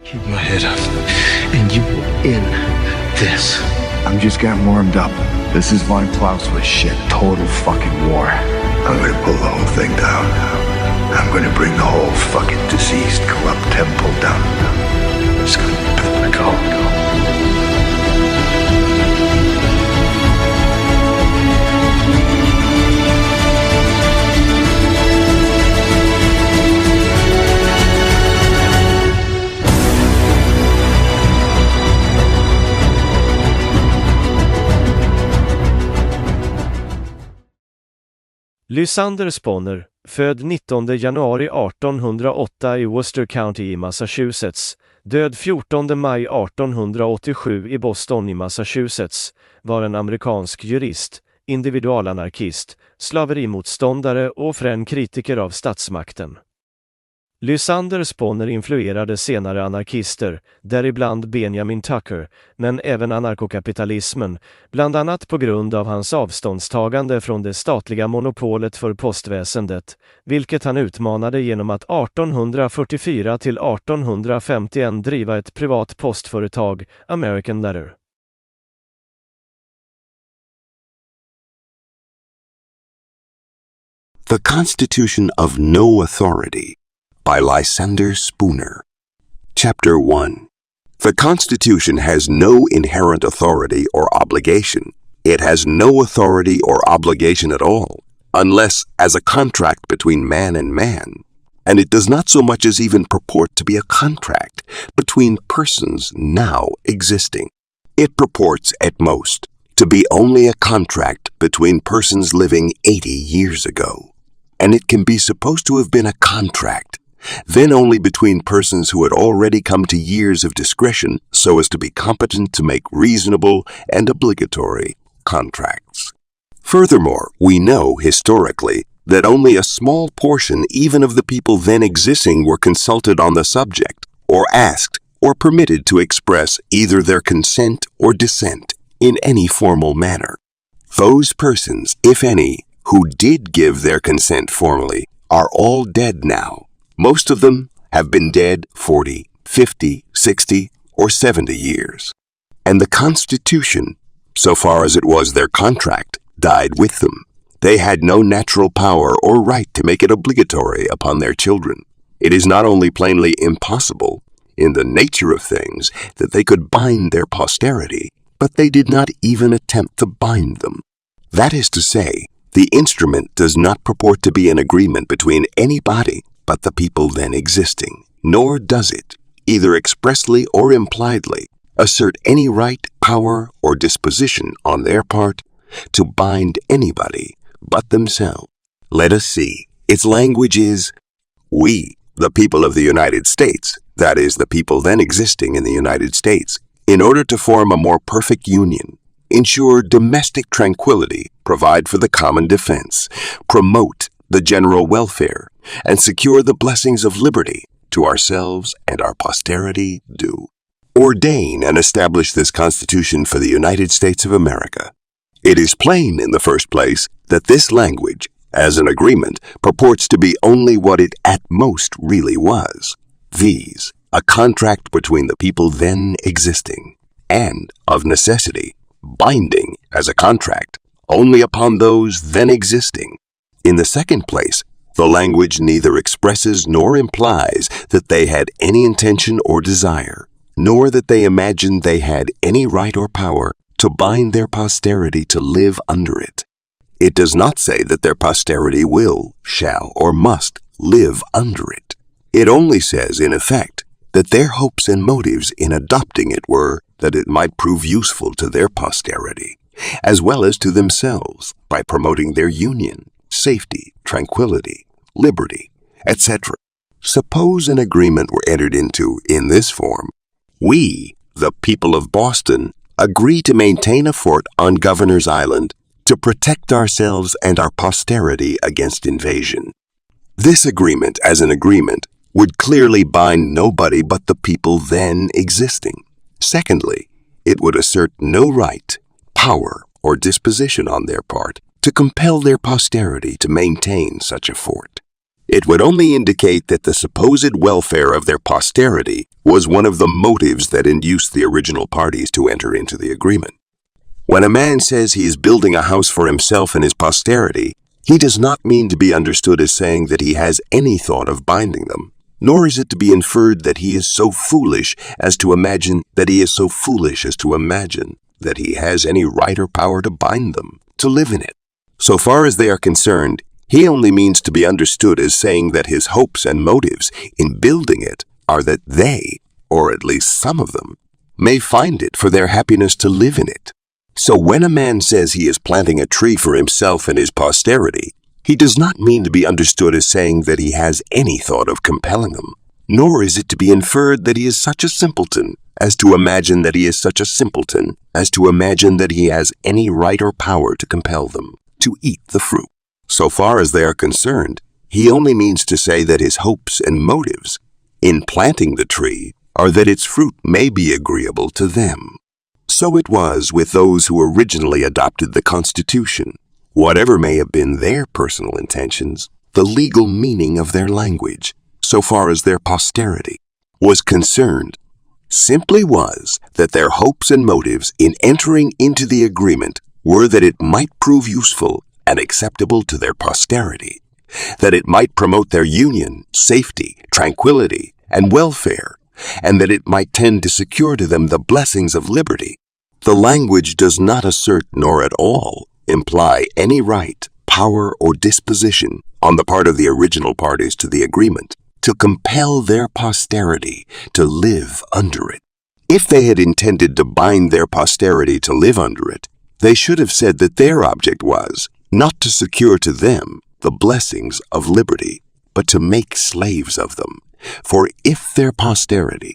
Keep my head up, and you will end this. I'm just getting warmed up. This is Von Clausewitz shit. Total fucking war. I'm gonna pull the whole thing down. I'm gonna bring the whole fucking diseased, corrupt temple down. It's gonna go. Lysander Spooner, född 19 januari 1808 i Worcester County i Massachusetts, död 14 maj 1887 i Boston i Massachusetts, var en amerikansk jurist, individualanarkist, slaverimotståndare och frän kritiker av statsmakten. Lysander Spooner influerade senare anarkister, däribland Benjamin Tucker, men även anarkokapitalismen, bland annat på grund av hans avståndstagande från det statliga monopolet för postväsendet, vilket han utmanade genom att 1844 till 1851 driva ett privat postföretag, amerikansk. The Constitution of No Authority by Lysander Spooner. Chapter 1. The Constitution has no inherent authority or obligation. It has no authority or obligation at all, unless as a contract between man and man. And it does not so much as even purport to be a contract between persons now existing. It purports at most to be only a contract between persons living 80 years ago. And it can be supposed to have been a contract then only between persons who had already come to years of discretion so as to be competent to make reasonable and obligatory contracts. Furthermore, we know historically that only a small portion even of the people then existing were consulted on the subject, or asked, or permitted to express either their consent or dissent in any formal manner. Those persons, if any, who did give their consent formally are all dead now. Most of them have been dead 40, 50, 60, or 70 years. And the Constitution, so far as it was their contract, died with them. They had no natural power or right to make it obligatory upon their children. It is not only plainly impossible, in the nature of things, that they could bind their posterity, but they did not even attempt to bind them. That is to say, the instrument does not purport to be an agreement between anybody but the people then existing, nor does it, either expressly or impliedly, assert any right, power, or disposition on their part to bind anybody but themselves. Let us see. Its language is, we, the people of the United States, that is, the people then existing in the United States, in order to form a more perfect union, ensure domestic tranquility, provide for the common defense, promote the general welfare, and secure the blessings of liberty to ourselves and our posterity do. Ordain and establish this Constitution for the United States of America. It is plain, in the first place, that this language, as an agreement, purports to be only what it at most really was, viz., a contract between the people then existing, and, of necessity, binding, as a contract, only upon those then existing. In the second place, the language neither expresses nor implies that they had any intention or desire, nor that they imagined they had any right or power to bind their posterity to live under it. It does not say that their posterity will, shall, or must live under it. It only says, in effect, that their hopes and motives in adopting it were that it might prove useful to their posterity, as well as to themselves, by promoting their union, safety, tranquility, liberty, etc. Suppose an agreement were entered into in this form. We, the people of Boston, agree to maintain a fort on Governor's Island to protect ourselves and our posterity against invasion. This agreement, as an agreement, would clearly bind nobody but the people then existing. Secondly, it would assert no right, power, or disposition on their part to compel their posterity to maintain such a fort. It would only indicate that the supposed welfare of their posterity was one of the motives that induced the original parties to enter into the agreement. When a man says he is building a house for himself and his posterity, he does not mean to be understood as saying that he has any thought of binding them, nor is it to be inferred that he is so foolish as to imagine that he has any right or power to bind them, to live in it. So far as they are concerned, he only means to be understood as saying that his hopes and motives in building it are that they, or at least some of them, may find it for their happiness to live in it. So when a man says he is planting a tree for himself and his posterity, he does not mean to be understood as saying that he has any thought of compelling them, nor is it to be inferred that he is such a simpleton as to imagine that he has any right or power to compel them to eat the fruit. So far as they are concerned, he only means to say that his hopes and motives in planting the tree are that its fruit may be agreeable to them. So it was with those who originally adopted the Constitution. Whatever may have been their personal intentions, the legal meaning of their language, so far as their posterity was concerned, simply was that their hopes and motives in entering into the agreement were that it might prove useful and acceptable to their posterity, that it might promote their union, safety, tranquility, and welfare, and that it might tend to secure to them the blessings of liberty. The language does not assert nor at all imply any right, power, or disposition on the part of the original parties to the agreement to compel their posterity to live under it. If they had intended to bind their posterity to live under it, they should have said that their object was not to secure to them the blessings of liberty, but to make slaves of them. For if their posterity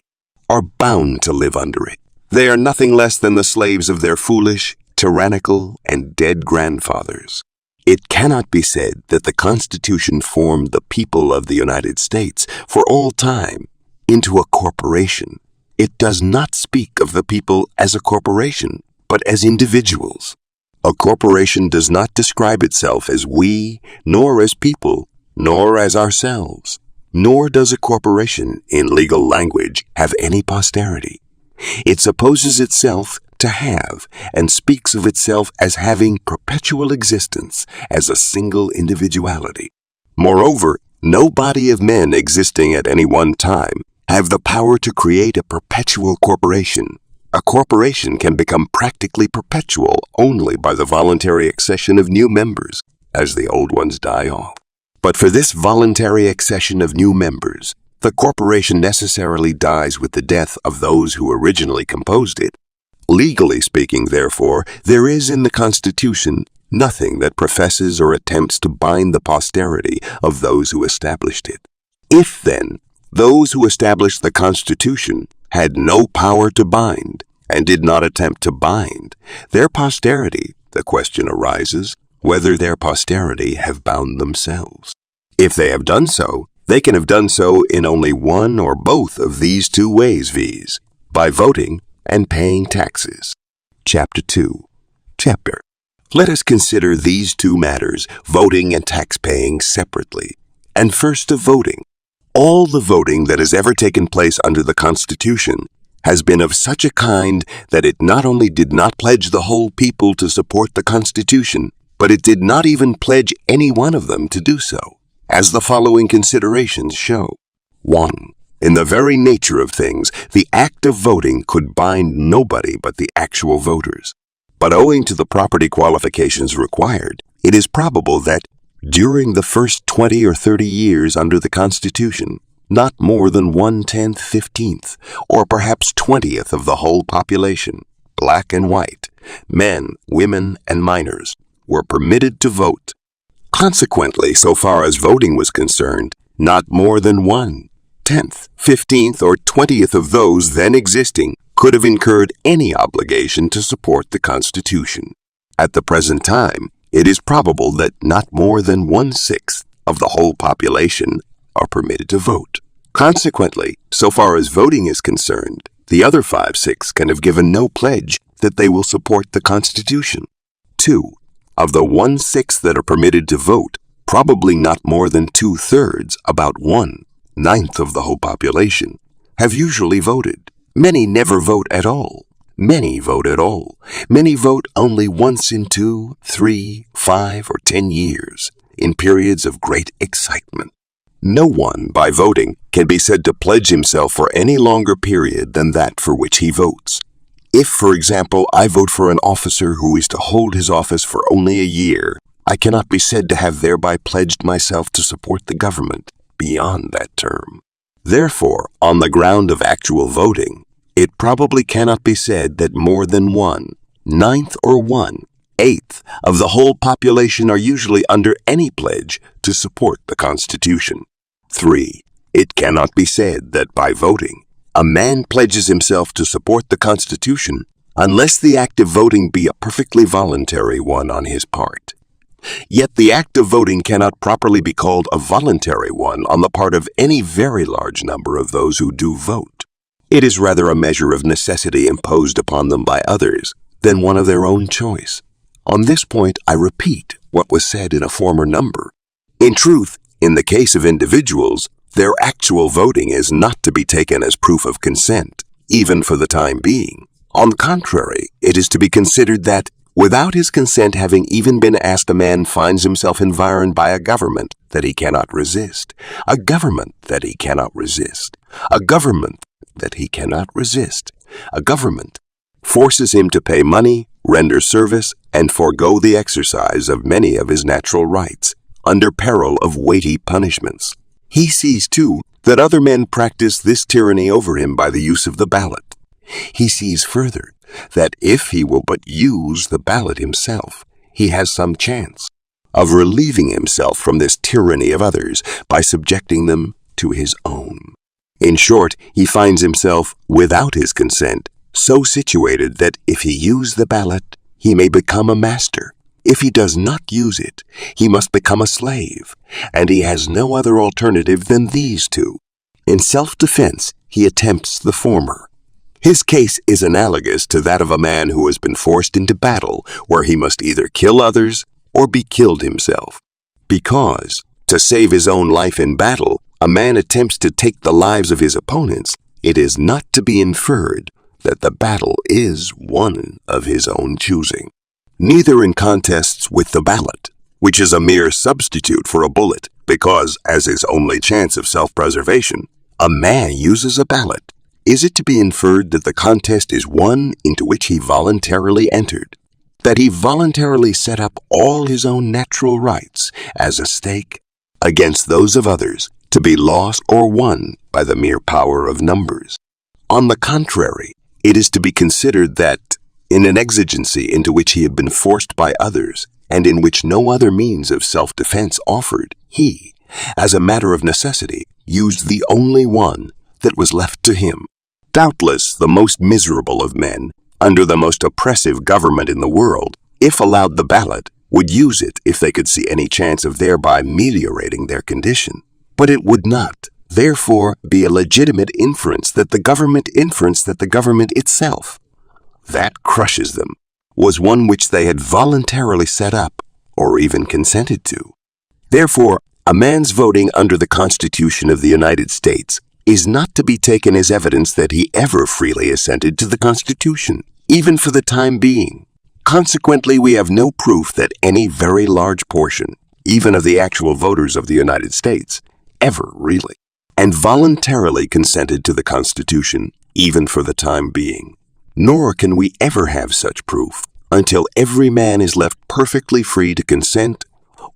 are bound to live under it, they are nothing less than the slaves of their foolish, tyrannical, and dead grandfathers. It cannot be said that the Constitution formed the people of the United States for all time into a corporation. It does not speak of the people as a corporation, but as individuals. A corporation does not describe itself as we, nor as people, nor as ourselves. Nor does a corporation, in legal language, have any posterity. It supposes itself to have, and speaks of itself as having perpetual existence as a single individuality. Moreover, no body of men existing at any one time have the power to create a perpetual corporation. A corporation can become practically perpetual only by the voluntary accession of new members, as the old ones die off. But for this voluntary accession of new members, the corporation necessarily dies with the death of those who originally composed it. Legally speaking, therefore, there is in the Constitution nothing that professes or attempts to bind the posterity of those who established it. If, then, those who established the Constitution had no power to bind, and did not attempt to bind their posterity, the question arises whether their posterity have bound themselves. If they have done so, they can have done so in only one or both of these two ways, viz., by voting and paying taxes. Chapter 2. Let us consider these two matters, voting and tax-paying, separately. And first of voting. All the voting that has ever taken place under the Constitution has been of such a kind that it not only did not pledge the whole people to support the Constitution, but it did not even pledge any one of them to do so, as the following considerations show. 1. In the very nature of things, the act of voting could bind nobody but the actual voters. But owing to the property qualifications required, it is probable that, during the first 20 or 30 years under the Constitution, not more than 1/10, 15th, or perhaps 20th of the whole population, black and white, men, women, and minors, were permitted to vote. Consequently, so far as voting was concerned, not more than 1/10, 15th, or 20th of those then existing could have incurred any obligation to support the Constitution. At the present time, it is probable that not more than 1/6 of the whole population are permitted to vote. Consequently, so far as voting is concerned, the other 5/6 can have given no pledge that they will support the Constitution. 2. Of the 1/6 that are permitted to vote, probably not more than 2/3, about 1/9 of the whole population, have usually voted. Many never vote at all. Many vote at all. Many vote only once in 2, 3, 5, or 10 years, in periods of great excitement. No one, by voting, can be said to pledge himself for any longer period than that for which he votes. If, for example, I vote for an officer who is to hold his office for only a year, I cannot be said to have thereby pledged myself to support the government beyond that term. Therefore, on the ground of actual voting, it probably cannot be said that more than 1/9 or 1/8 of the whole population are usually under any pledge to support the Constitution. 3. It cannot be said that by voting, a man pledges himself to support the Constitution unless the act of voting be a perfectly voluntary one on his part. Yet the act of voting cannot properly be called a voluntary one on the part of any very large number of those who do vote. It is rather a measure of necessity imposed upon them by others than one of their own choice. On this point, I repeat what was said in a former number. In truth, in the case of individuals, their actual voting is not to be taken as proof of consent, even for the time being. On the contrary, it is to be considered that, without his consent having even been asked, a man finds himself environed by a government that he cannot resist, a government that he cannot resist, a government that he cannot resist, a government forces him to pay money, render service, and forego the exercise of many of his natural rights, under peril of weighty punishments. He sees, too, that other men practice this tyranny over him by the use of the ballot. He sees further that if he will but use the ballot himself, he has some chance of relieving himself from this tyranny of others by subjecting them to his own. In short, he finds himself, without his consent, so situated that if he use the ballot, he may become a master. If he does not use it, he must become a slave, and he has no other alternative than these two. In self-defense, he attempts the former. His case is analogous to that of a man who has been forced into battle, where he must either kill others or be killed himself. Because, to save his own life in battle, a man attempts to take the lives of his opponents, it is not to be inferred that the battle is one of his own choosing. Neither in contests with the ballot, which is a mere substitute for a bullet, because, as his only chance of self-preservation, a man uses a ballot, is it to be inferred that the contest is one into which he voluntarily entered, that he voluntarily set up all his own natural rights as a stake against those of others, to be lost or won by the mere power of numbers. On the contrary, it is to be considered that, in an exigency into which he had been forced by others, and in which no other means of self-defense offered, he, as a matter of necessity, used the only one that was left to him. Doubtless the most miserable of men, under the most oppressive government in the world, if allowed the ballot, would use it if they could see any chance of thereby ameliorating their condition. But it would not, therefore, be a legitimate inference that the government itself, that crushes them, was one which they had voluntarily set up, or even consented to. Therefore, a man's voting under the Constitution of the United States is not to be taken as evidence that he ever freely assented to the Constitution, even for the time being. Consequently, we have no proof that any very large portion, even of the actual voters of the United States, ever really, and voluntarily consented to the Constitution, even for the time being. Nor can we ever have such proof until every man is left perfectly free to consent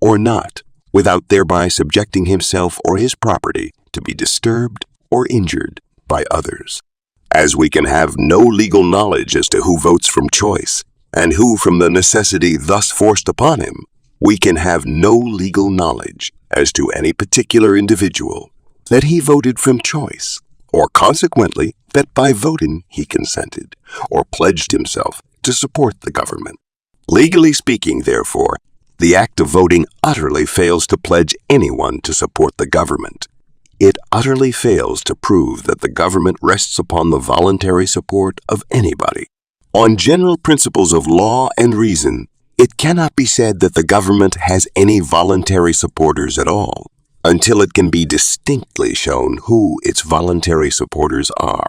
or not, without thereby subjecting himself or his property to be disturbed or injured by others. As we can have no legal knowledge as to who votes from choice, and who from the necessity thus forced upon him, we can have no legal knowledge as to any particular individual that he voted from choice, or consequently that by voting he consented, or pledged himself to support the government. Legally speaking, therefore, the act of voting utterly fails to pledge anyone to support the government. It utterly fails to prove that the government rests upon the voluntary support of anybody. On general principles of law and reason, It cannot be said that the government has any voluntary supporters at all until it can be distinctly shown who its voluntary supporters are.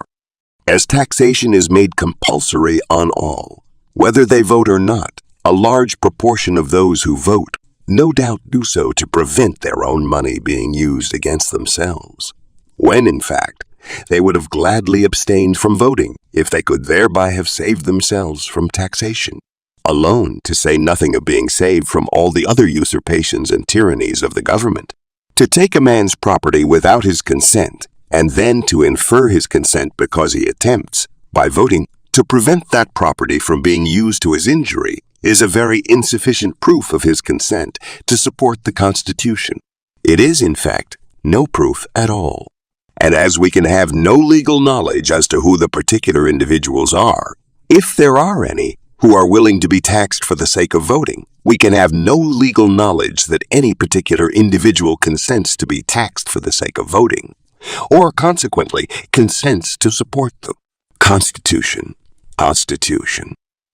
As taxation is made compulsory on all, whether they vote or not, a large proportion of those who vote no doubt do so to prevent their own money being used against themselves, when in fact they would have gladly abstained from voting if they could thereby have saved themselves from taxation, alone to say nothing of being saved from all the other usurpations and tyrannies of the government. To take a man's property without his consent, and then to infer his consent because he attempts, by voting, to prevent that property from being used to his injury, is a very insufficient proof of his consent to support the Constitution. It is, in fact, no proof at all. And as we can have no legal knowledge as to who the particular individuals are, if there are any, who are willing to be taxed for the sake of voting, we can have no legal knowledge that any particular individual consents to be taxed for the sake of voting, or consequently consents to support them. Constitution.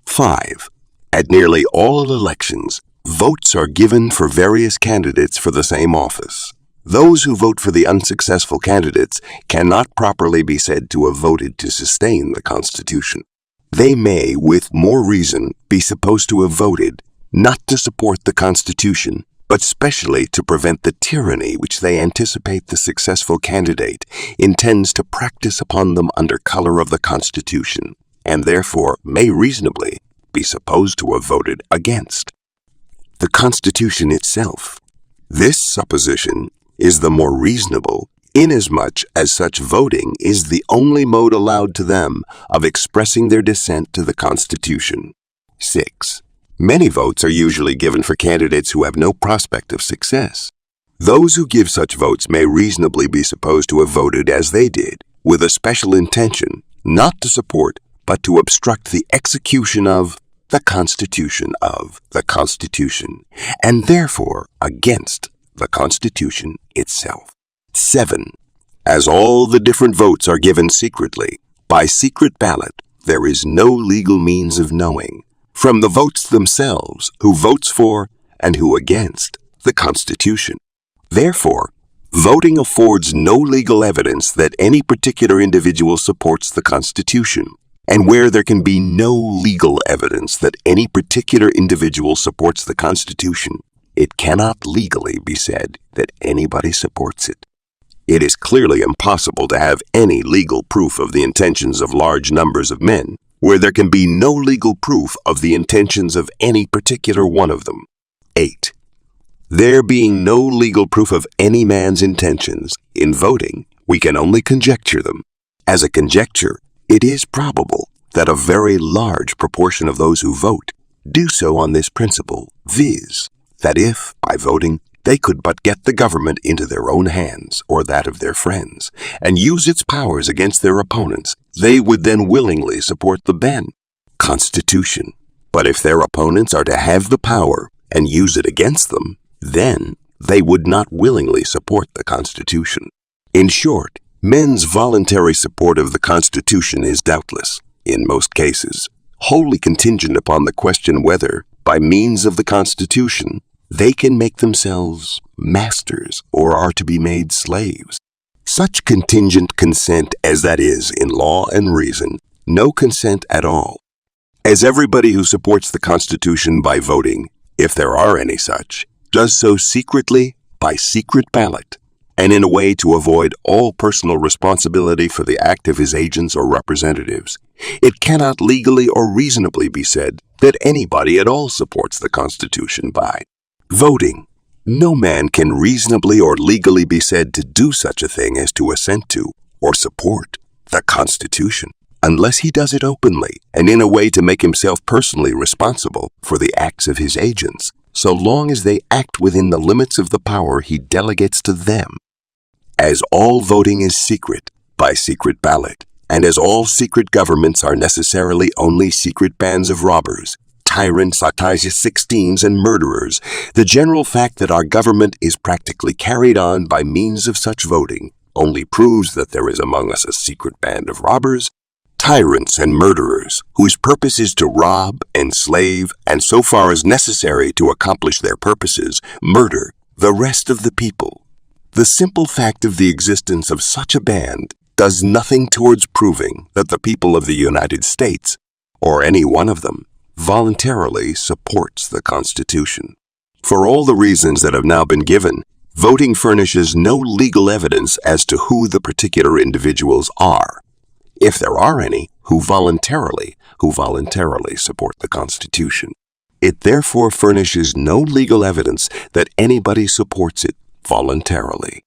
5. At nearly all elections, votes are given for various candidates for the same office. Those who vote for the unsuccessful candidates cannot properly be said to have voted to sustain the Constitution. They may, with more reason, be supposed to have voted not to support the Constitution, but specially to prevent the tyranny which they anticipate the successful candidate intends to practice upon them under color of the Constitution, and therefore may reasonably be supposed to have voted against the Constitution itself. This supposition is the more reasonable, inasmuch as such voting is the only mode allowed to them of expressing their dissent to the Constitution. 6. Many votes are usually given for candidates who have no prospect of success. Those who give such votes may reasonably be supposed to have voted as they did, with a special intention, not to support, but to obstruct the execution of the Constitution, and therefore against the Constitution itself. 7. As all the different votes are given secretly, by secret ballot, there is no legal means of knowing, from the votes themselves, who votes for and who against the Constitution. Therefore, voting affords no legal evidence that any particular individual supports the Constitution, and where there can be no legal evidence that any particular individual supports the Constitution, it cannot legally be said that anybody supports it. It is clearly impossible to have any legal proof of the intentions of large numbers of men, where there can be no legal proof of the intentions of any particular one of them. 8. There being no legal proof of any man's intentions in voting, we can only conjecture them. As a conjecture, it is probable that a very large proportion of those who vote do so on this principle, viz., that if, by voting, they could but get the government into their own hands or that of their friends, and use its powers against their opponents, they would then willingly support the Constitution. But if their opponents are to have the power and use it against them, then they would not willingly support the Constitution. In short, men's voluntary support of the Constitution is doubtless, in most cases, wholly contingent upon the question whether, by means of the Constitution, they can make themselves masters or are to be made slaves. Such contingent consent as that is in law and reason, no consent at all. As everybody who supports the Constitution by voting, if there are any such, does so secretly by secret ballot, and in a way to avoid all personal responsibility for the act of his agents or representatives, it cannot legally or reasonably be said that anybody at all supports the Constitution by voting. No man can reasonably or legally be said to do such a thing as to assent to or support the Constitution, unless he does it openly and in a way to make himself personally responsible for the acts of his agents, so long as they act within the limits of the power he delegates to them. As all voting is secret, by secret ballot, and as all secret governments are necessarily only secret bands of robbers, tyrants, sixteens, and murderers, the general fact that our government is practically carried on by means of such voting only proves that there is among us a secret band of robbers tyrants and murderers, whose purpose is to rob, enslave, and so far as necessary to accomplish their purposes, murder the rest of the people. The simple fact of the existence of such a band does nothing towards proving that the people of the United States, or any one of them, voluntarily supports the Constitution. For all the reasons that have now been given, voting furnishes no legal evidence as to who the particular individuals are, if there are any, who voluntarily support the Constitution. It therefore furnishes no legal evidence that anybody supports it voluntarily.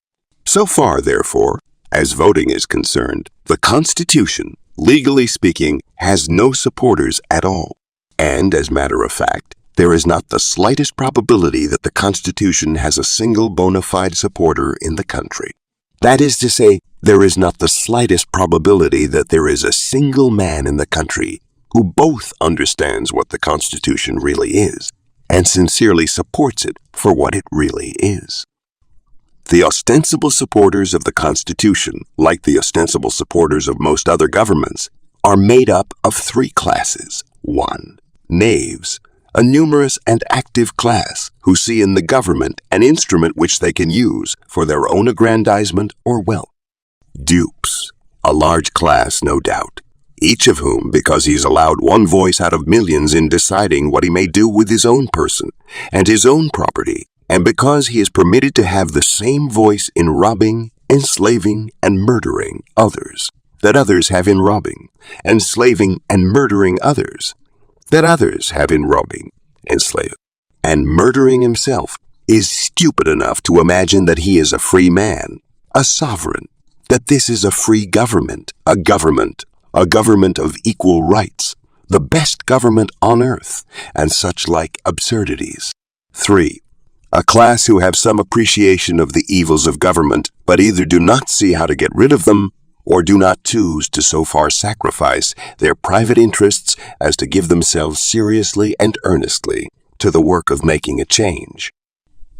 So far, therefore, as voting is concerned, the Constitution, legally speaking, has no supporters at all. And, as a matter of fact, there is not the slightest probability that the Constitution has a single bona fide supporter in the country. That is to say, there is not the slightest probability that there is a single man in the country who both understands what the Constitution really is and sincerely supports it for what it really is. The ostensible supporters of the Constitution, like the ostensible supporters of most other governments, are made up of three classes. 1. Knaves, a numerous and active class who see in the government an instrument which they can use for their own aggrandizement or wealth. Dupes, a large class, no doubt, each of whom, because he is allowed one voice out of millions in deciding what he may do with his own person and his own property, and because he is permitted to have the same voice in robbing, enslaving, and murdering others that others have in robbing, enslaving, and murdering others that others have in robbing, enslaving, and murdering himself, is stupid enough to imagine that he is a free man, a sovereign, that this is a free government, a government of equal rights, the best government on earth, and such like absurdities. 3. A class who have some appreciation of the evils of government, but either do not see how to get rid of them, or do not choose to so far sacrifice their private interests as to give themselves seriously and earnestly to the work of making a change.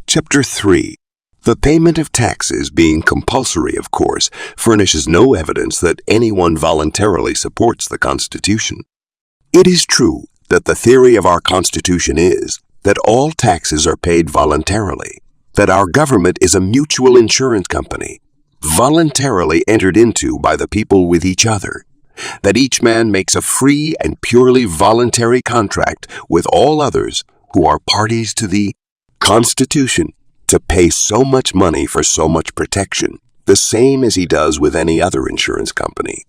Chapter 3. The payment of taxes, being compulsory, of course, furnishes no evidence that anyone voluntarily supports the Constitution. It is true that the theory of our Constitution is that all taxes are paid voluntarily, that our government is a mutual insurance company, voluntarily entered into by the people with each other, that each man makes a free and purely voluntary contract with all others who are parties to the Constitution to pay so much money for so much protection, the same as he does with any other insurance company,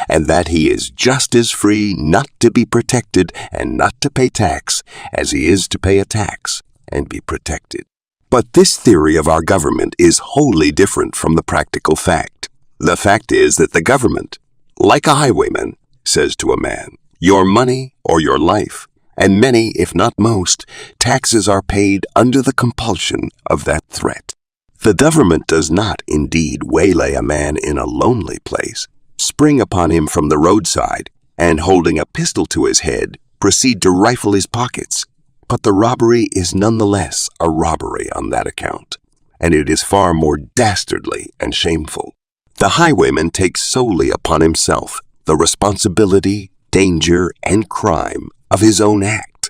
and that he is just as free not to be protected and not to pay tax as he is to pay a tax and be protected. But this theory of our government is wholly different from the practical fact. The fact is that the government, like a highwayman, says to a man, "Your money or your life," and many, if not most, taxes are paid under the compulsion of that threat. The government does not, indeed, waylay a man in a lonely place, spring upon him from the roadside, and holding a pistol to his head, proceed to rifle his pockets. But the robbery is nonetheless a robbery on that account, and it is far more dastardly and shameful. The highwayman takes solely upon himself the responsibility, danger, and crime of his own act.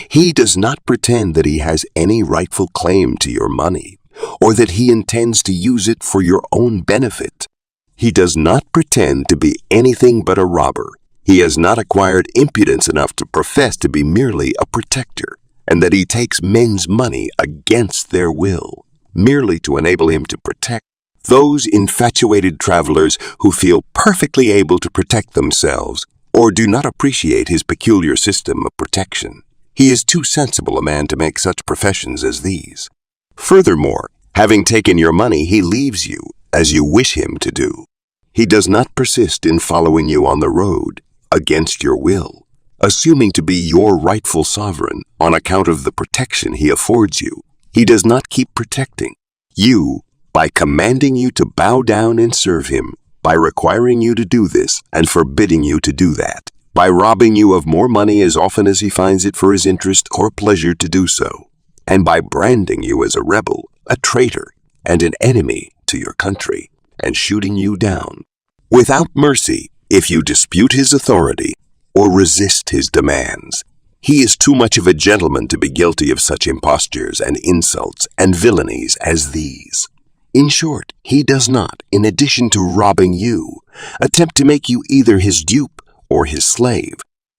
He does not pretend that he has any rightful claim to your money, or that he intends to use it for your own benefit. He does not pretend to be anything but a robber. He has not acquired impudence enough to profess to be merely a protector, and that he takes men's money against their will, merely to enable him to protect those infatuated travelers who feel perfectly able to protect themselves, or do not appreciate his peculiar system of protection. He is too sensible a man to make such professions as these. Furthermore, having taken your money, he leaves you, as you wish him to do. He does not persist in following you on the road, against your will, assuming to be your rightful sovereign on account of the protection he affords you. He does not keep protecting you by commanding you to bow down and serve him, by requiring you to do this and forbidding you to do that, by robbing you of more money as often as he finds it for his interest or pleasure to do so, and by branding you as a rebel, a traitor, and an enemy to your country, and shooting you down. Without mercy, If you dispute his authority or resist his demands, he is too much of a gentleman to be guilty of such impostures and insults and villainies as these. In short, he does not, in addition to robbing you, attempt to make you either his dupe or his slave.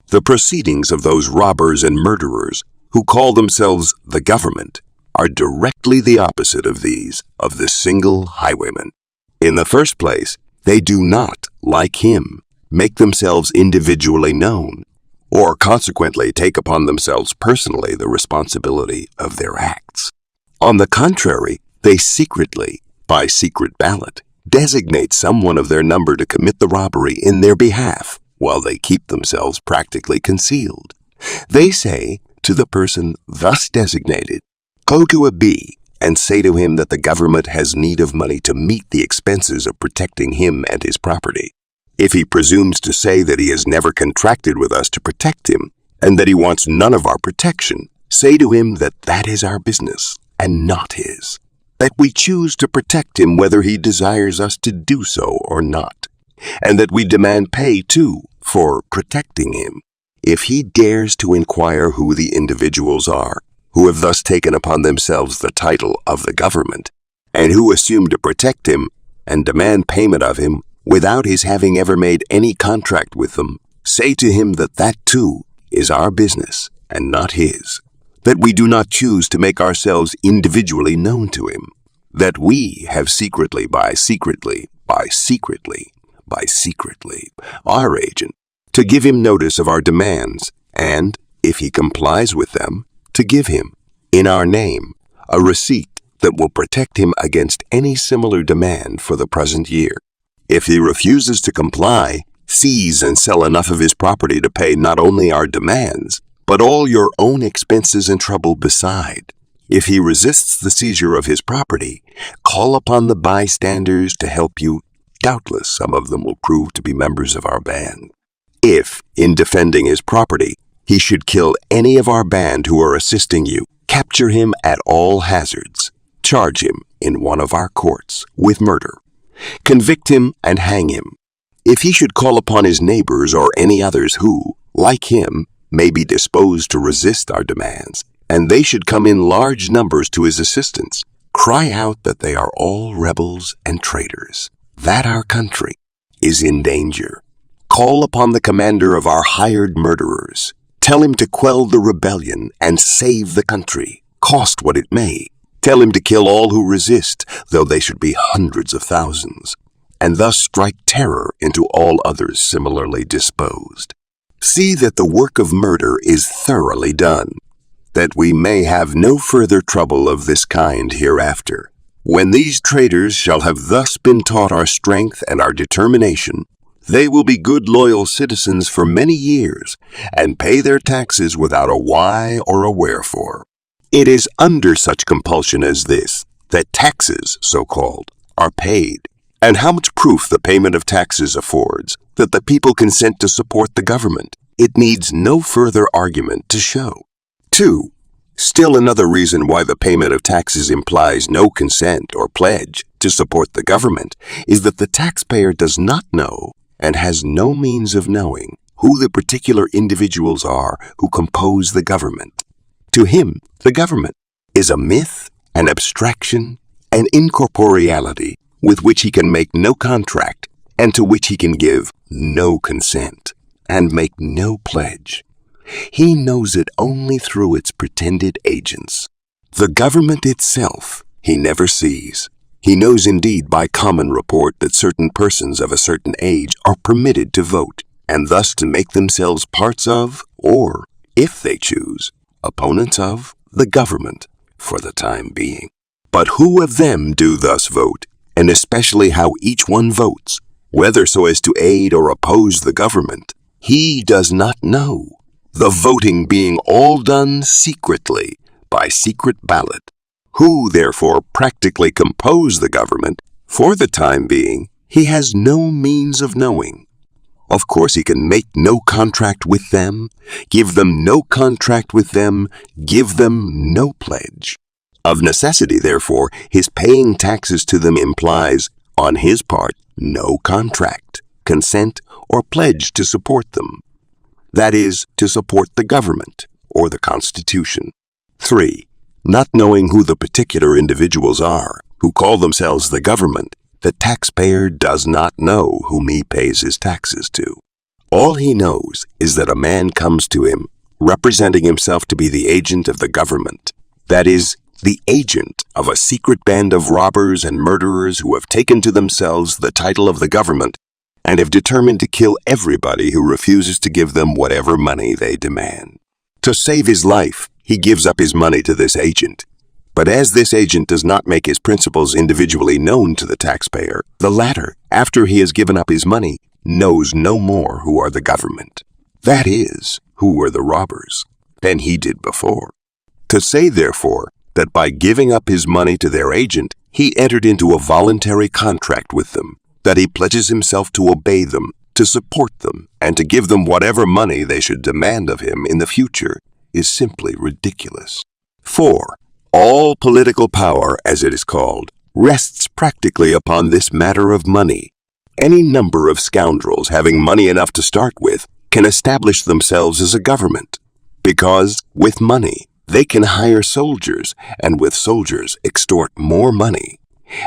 The proceedings of those robbers and murderers who call themselves the government are directly the opposite of these of the single highwayman. In the first place, they do not, like him, make themselves individually known, or consequently take upon themselves personally the responsibility of their acts. On the contrary, they secretly, by secret ballot, designate someone of their number to commit the robbery in their behalf, while they keep themselves practically concealed. They say to the person thus designated, "Go to a B and say to him that the government has need of money to meet the expenses of protecting him and his property. If he presumes to say that he has never contracted with us to protect him, and that he wants none of our protection, say to him that that is our business, and not his, that we choose to protect him whether he desires us to do so or not, and that we demand pay, too, for protecting him. If he dares to inquire who the individuals are, who have thus taken upon themselves the title of the government, and who assume to protect him and demand payment of him without his having ever made any contract with them, say to him that that too is our business and not his, that we do not choose to make ourselves individually known to him, that we have secretly, our agent, to give him notice of our demands, and, if he complies with them, to give him, in our name, a receipt that will protect him against any similar demand for the present year. If he refuses to comply, seize and sell enough of his property to pay not only our demands, but all your own expenses and trouble beside. If he resists the seizure of his property, call upon the bystanders to help you. Doubtless some of them will prove to be members of our band. If, in defending his property, he should kill any of our band who are assisting you, capture him at all hazards, charge him in one of our courts with murder, convict him and hang him. If he should call upon his neighbors or any others who, like him, may be disposed to resist our demands, and they should come in large numbers to his assistance, cry out that they are all rebels and traitors, that our country is in danger. Call upon the commander of our hired murderers. Tell him to quell the rebellion and save the country, cost what it may. Tell him to kill all who resist, though they should be hundreds of thousands, and thus strike terror into all others similarly disposed. See that the work of murder is thoroughly done, that we may have no further trouble of this kind hereafter. When these traitors shall have thus been taught our strength and our determination, they will be good loyal citizens for many years, and pay their taxes without a why or a wherefore. It is under such compulsion as this that taxes, so-called, are paid, and how much proof the payment of taxes affords that the people consent to support the government, it needs no further argument to show. 2. Still another reason why the payment of taxes implies no consent or pledge to support the government is that the taxpayer does not know and has no means of knowing who the particular individuals are who compose the government. To him, the government is a myth, an abstraction, an incorporeality with which he can make no contract and to which he can give no consent and make no pledge. He knows it only through its pretended agents. The government itself he never sees. He knows indeed by common report that certain persons of a certain age are permitted to vote, and thus to make themselves parts of, or, if they choose, opponents of, the government for the time being. But who of them do thus vote, and especially how each one votes, whether so as to aid or oppose the government, he does not know, the voting being all done secretly by secret ballot. Who, therefore, practically compose the government, for the time being, he has no means of knowing. Of course, he can make no contract with them, give them no contract with them, give them no pledge. Of necessity, therefore, his paying taxes to them implies, on his part, no contract, consent or pledge to support them. That is, to support the government or the Constitution. 3. Not knowing who the particular individuals are who call themselves the government, the taxpayer does not know whom he pays his taxes to. All he knows is that a man comes to him representing himself to be the agent of the government, that is, the agent of a secret band of robbers and murderers who have taken to themselves the title of the government and have determined to kill everybody who refuses to give them whatever money they demand. To save his life, he gives up his money to this agent. But as this agent does not make his principles individually known to the taxpayer, the latter, after he has given up his money, knows no more who are the government, that is, who were the robbers, than he did before. To say, therefore, that by giving up his money to their agent, he entered into a voluntary contract with them, that he pledges himself to obey them, to support them, and to give them whatever money they should demand of him in the future, is simply ridiculous. 4. All political power, as it is called, rests practically upon this matter of money. Any number of scoundrels having money enough to start with can establish themselves as a government, because, with money, they can hire soldiers, and with soldiers extort more money,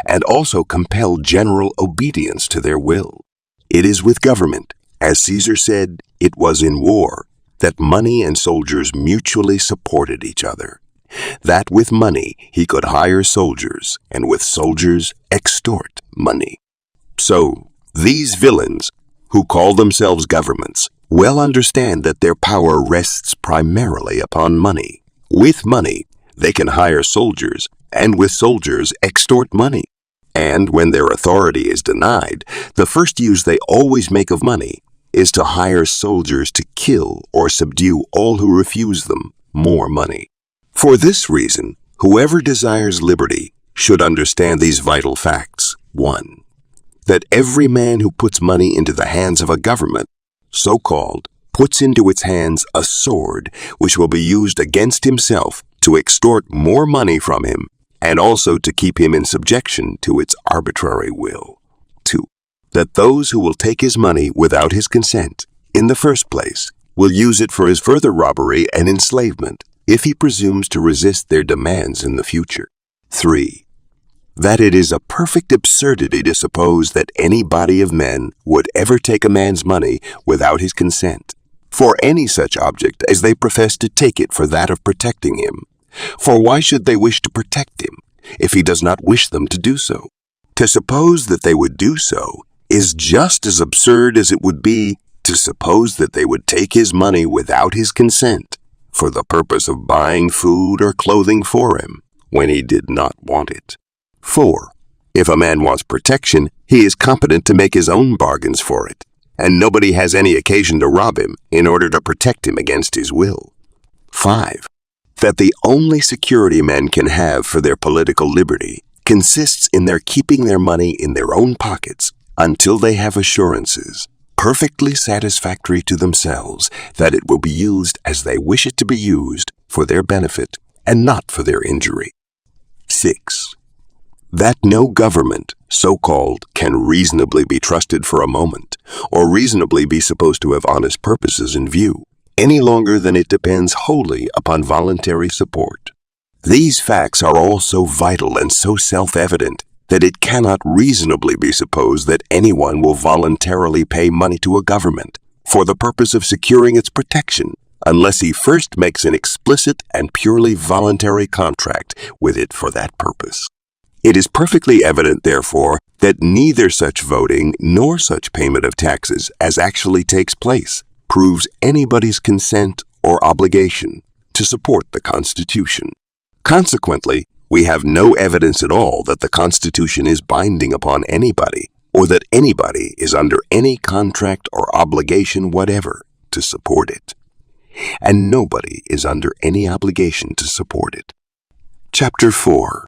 and also compel general obedience to their will. It is with government, as Caesar said it was in war, that money and soldiers mutually supported each other. That with money he could hire soldiers, and with soldiers extort money. So, these villains, who call themselves governments, well understand that their power rests primarily upon money. With money, they can hire soldiers, and with soldiers extort money. And when their authority is denied, the first use they always make of money is to hire soldiers to kill or subdue all who refuse them more money. For this reason, whoever desires liberty should understand these vital facts. 1. That every man who puts money into the hands of a government, so-called, puts into its hands a sword which will be used against himself to extort more money from him and also to keep him in subjection to its arbitrary will. 2. That those who will take his money without his consent, in the first place, will use it for his further robbery and enslavement if he presumes to resist their demands in the future. 3. That it is a perfect absurdity to suppose that any body of men would ever take a man's money without his consent, for any such object as they profess to take it for that of protecting him. For why should they wish to protect him if he does not wish them to do so? To suppose that they would do so is just as absurd as it would be to suppose that they would take his money without his consent for the purpose of buying food or clothing for him when he did not want it. 4. If a man wants protection, he is competent to make his own bargains for it, and nobody has any occasion to rob him in order to protect him against his will. 5. That the only security men can have for their political liberty consists in their keeping their money in their own pockets until they have assurances, perfectly satisfactory to themselves, that it will be used as they wish it to be used for their benefit and not for their injury. 6. That no government, so-called, can reasonably be trusted for a moment, or reasonably be supposed to have honest purposes in view, any longer than it depends wholly upon voluntary support. These facts are all so vital and so self-evident that it cannot reasonably be supposed that anyone will voluntarily pay money to a government for the purpose of securing its protection, unless he first makes an explicit and purely voluntary contract with it for that purpose. It is perfectly evident, therefore, that neither such voting nor such payment of taxes as actually takes place proves anybody's consent or obligation to support the Constitution. Consequently, we have no evidence at all that the Constitution is binding upon anybody, or that anybody is under any contract or obligation whatever to support it. And nobody is under any obligation to support it. Chapter 4.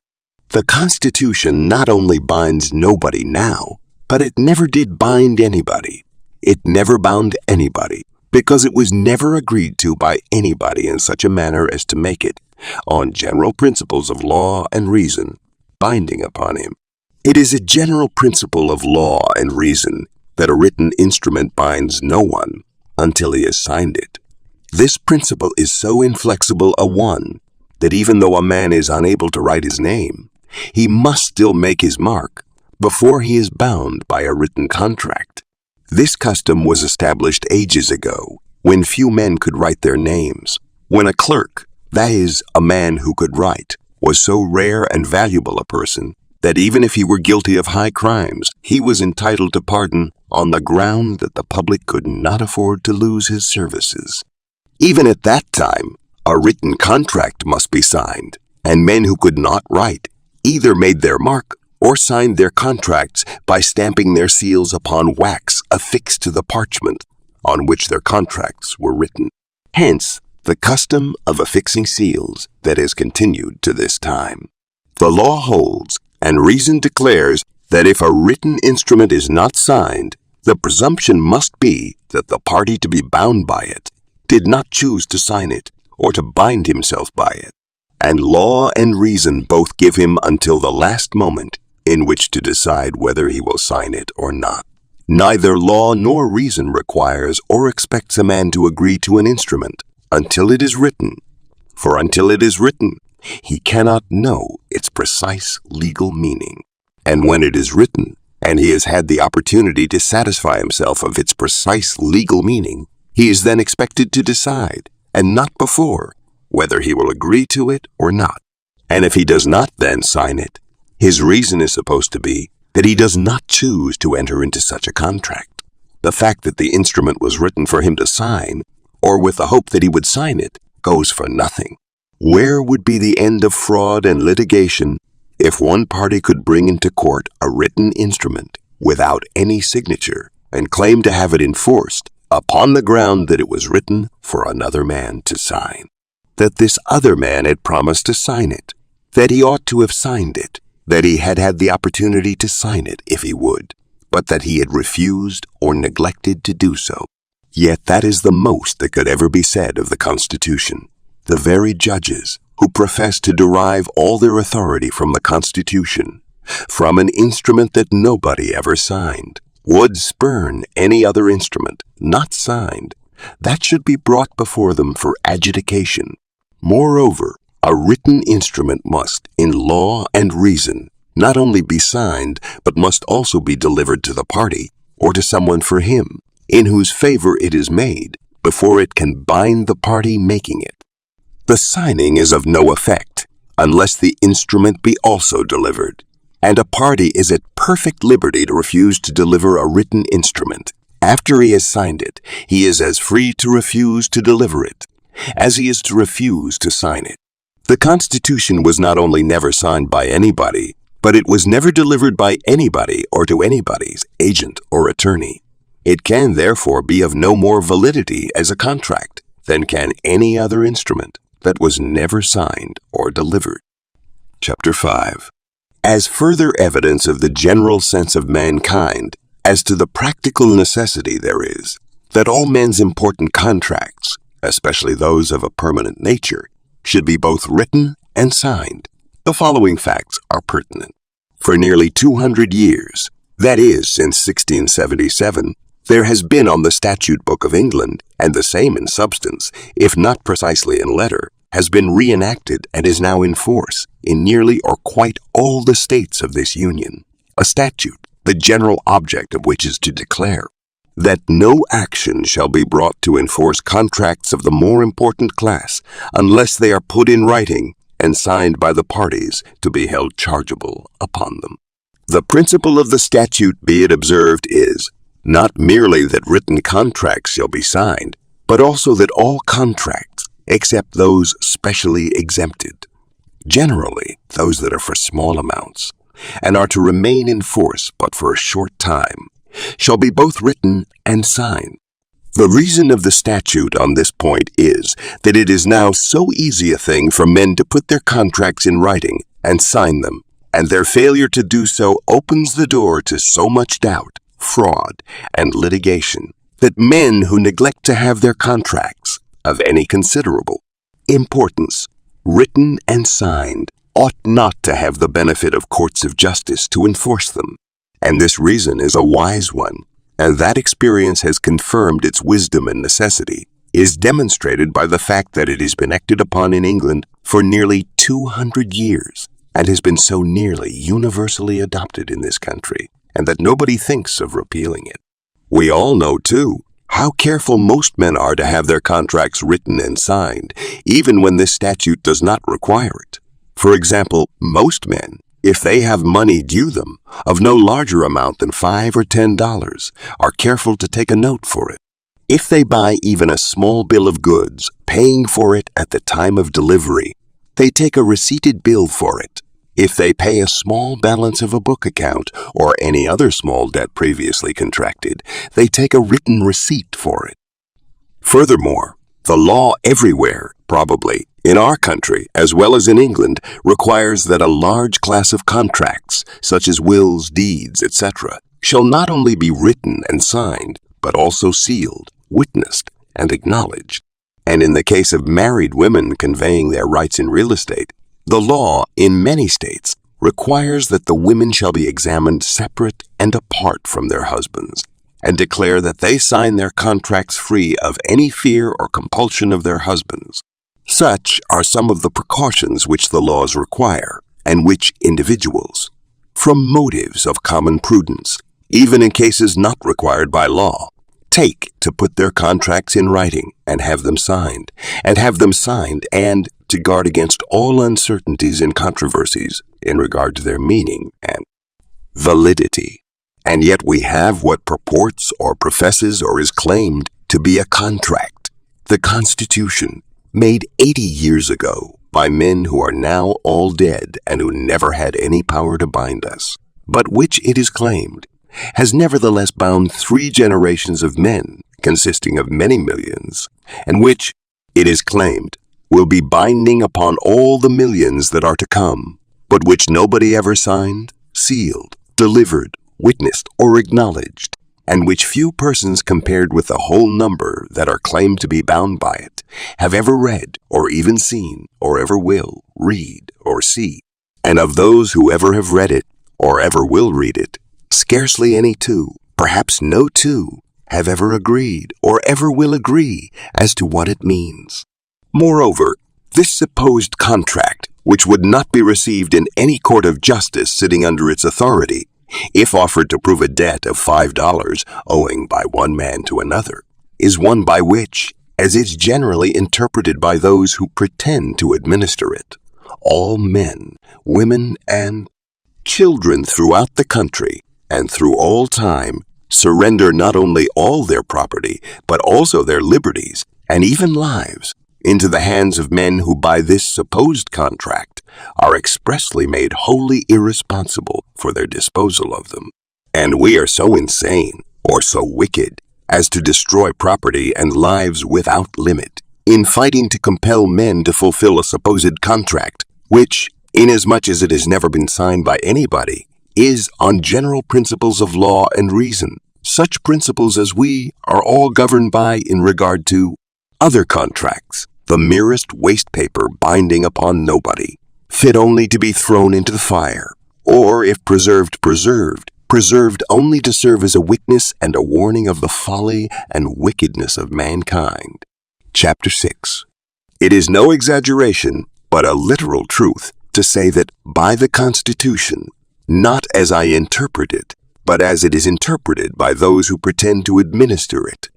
The Constitution not only binds nobody now, but it never did bind anybody. It never bound anybody, because it was never agreed to by anybody in such a manner as to make it, on general principles of law and reason, binding upon him. It is a general principle of law and reason, that a written instrument binds no one until he has signed it. This principle is so inflexible a one that even though a man is unable to write his name, he must still make his mark before he is bound by a written contract. This custom was established ages ago when few men could write their names, when a clerk, that is, a man who could write, was so rare and valuable a person that even if he were guilty of high crimes, he was entitled to pardon on the ground that the public could not afford to lose his services. Even at that time, a written contract must be signed, and men who could not write either made their mark or signed their contracts by stamping their seals upon wax affixed to the parchment on which their contracts were written. Hence, the custom of affixing seals that has continued to this time. The law holds, and reason declares, that if a written instrument is not signed, the presumption must be that the party to be bound by it did not choose to sign it or to bind himself by it, and law and reason both give him until the last moment in which to decide whether he will sign it or not. Neither law nor reason requires or expects a man to agree to an instrument until it is written, for until it is written, he cannot know its precise legal meaning. And when it is written, and he has had the opportunity to satisfy himself of its precise legal meaning, he is then expected to decide, and not before, whether he will agree to it or not. And if he does not then sign it, his reason is supposed to be that he does not choose to enter into such a contract. The fact that the instrument was written for him to sign, or with the hope that he would sign it, goes for nothing. Where would be the end of fraud and litigation if one party could bring into court a written instrument without any signature and claim to have it enforced upon the ground that it was written for another man to sign, that this other man had promised to sign it, that he ought to have signed it, that he had had the opportunity to sign it if he would, but that he had refused or neglected to do so? Yet that is the most that could ever be said of the Constitution. The very judges who profess to derive all their authority from the Constitution, from an instrument that nobody ever signed, would spurn any other instrument not signed that should be brought before them for adjudication. Moreover, a written instrument must, in law and reason, not only be signed, but must also be delivered to the party, or to someone for him, in whose favor it is made, before it can bind the party making it. The signing is of no effect, unless the instrument be also delivered, and a party is at perfect liberty to refuse to deliver a written instrument. After he has signed it, he is as free to refuse to deliver it, as he is to refuse to sign it. The Constitution was not only never signed by anybody, but it was never delivered by anybody or to anybody's agent or attorney. It can therefore be of no more validity as a contract than can any other instrument that was never signed or delivered. Chapter 5. As further evidence of the general sense of mankind as to the practical necessity there is that all men's important contracts, especially those of a permanent nature, should be both written and signed, the following facts are pertinent. For nearly 200 years, that is, since 1677, there has been on the statute book of England, and the same in substance, if not precisely in letter, has been reenacted and is now in force in nearly or quite all the states of this Union, a statute, the general object of which is to declare that no action shall be brought to enforce contracts of the more important class unless they are put in writing and signed by the parties to be held chargeable upon them. The principle of the statute, be it observed, is not merely that written contracts shall be signed, but also that all contracts, except those specially exempted, generally those that are for small amounts, and are to remain in force but for a short time, shall be both written and signed. The reason of the statute on this point is that it is now so easy a thing for men to put their contracts in writing and sign them, and their failure to do so opens the door to so much doubt, fraud, and litigation, that men who neglect to have their contracts, of any considerable importance, written and signed, ought not to have the benefit of courts of justice to enforce them. And this reason is a wise one, and that experience has confirmed its wisdom and necessity, is demonstrated by the fact that it has been acted upon in England for nearly 200 years and has been so nearly universally adopted in this country, and that nobody thinks of repealing it. We all know, too, how careful most men are to have their contracts written and signed, even when this statute does not require it. For example, most men, if they have money due them of no larger amount than $5 or $10, are careful to take a note for it. If they buy even a small bill of goods, paying for it at the time of delivery, they take a receipted bill for it. If they pay a small balance of a book account or any other small debt previously contracted, they take a written receipt for it. Furthermore, the law everywhere, probably, in our country as well as in England, requires that a large class of contracts, such as wills, deeds, etc., shall not only be written and signed, but also sealed, witnessed, and acknowledged. And in the case of married women conveying their rights in real estate, the law in many states requires that the women shall be examined separate and apart from their husbands, and declare that they sign their contracts free of any fear or compulsion of their husbands. Such are some of the precautions which the laws require, and which individuals, from motives of common prudence, even in cases not required by law, take to put their contracts in writing and have them signed, and to guard against all uncertainties and controversies in regard to their meaning and validity. And yet we have what purports or professes or is claimed to be a contract, the Constitution, made 80 years ago by men who are now all dead and who never had any power to bind us, but which, it is claimed, has nevertheless bound 3 generations of men, consisting of many millions, and which, it is claimed, will be binding upon all the millions that are to come, but which nobody ever signed, sealed, delivered, witnessed, or acknowledged, and which few persons compared with the whole number that are claimed to be bound by it have ever read, or even seen, or ever will read or see. And of those who ever have read it, or ever will read it, scarcely any 2, perhaps no 2, have ever agreed, or ever will agree, as to what it means. Moreover, this supposed contract, which would not be received in any court of justice sitting under its authority, if offered to prove a debt of $5 owing by one man to another, is one by which, as is generally interpreted by those who pretend to administer it, all men, women, and children throughout the country and through all time surrender not only all their property, but also their liberties and even lives into the hands of men who by this supposed contract are expressly made wholly irresponsible for their disposal of them. And we are so insane or so wicked as to destroy property and lives without limit in fighting to compel men to fulfill a supposed contract, which, inasmuch as it has never been signed by anybody, is on general principles of law and reason, such principles as we are all governed by in regard to other contracts, the merest waste paper binding upon nobody, fit only to be thrown into the fire, or if preserved only to serve as a witness and a warning of the folly and wickedness of mankind. Chapter 6. It is no exaggeration, but a literal truth, to say that by the Constitution, not as I interpret it, but as it is interpreted by those who pretend to administer it,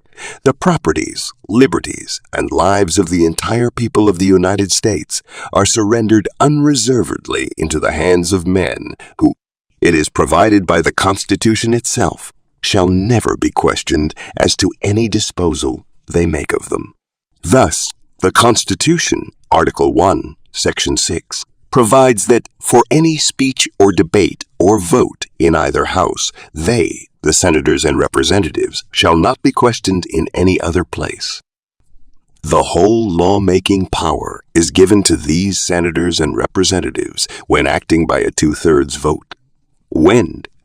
the properties, liberties, and lives of the entire people of the United States are surrendered unreservedly into the hands of men who, it is provided by the Constitution itself, shall never be questioned as to any disposal they make of them. Thus, the Constitution, Article 1, Section 6, provides that for any speech or debate or vote in either house, they, the senators and representatives, shall not be questioned in any other place. The whole lawmaking power is given to these senators and representatives when acting by a 2/3 vote.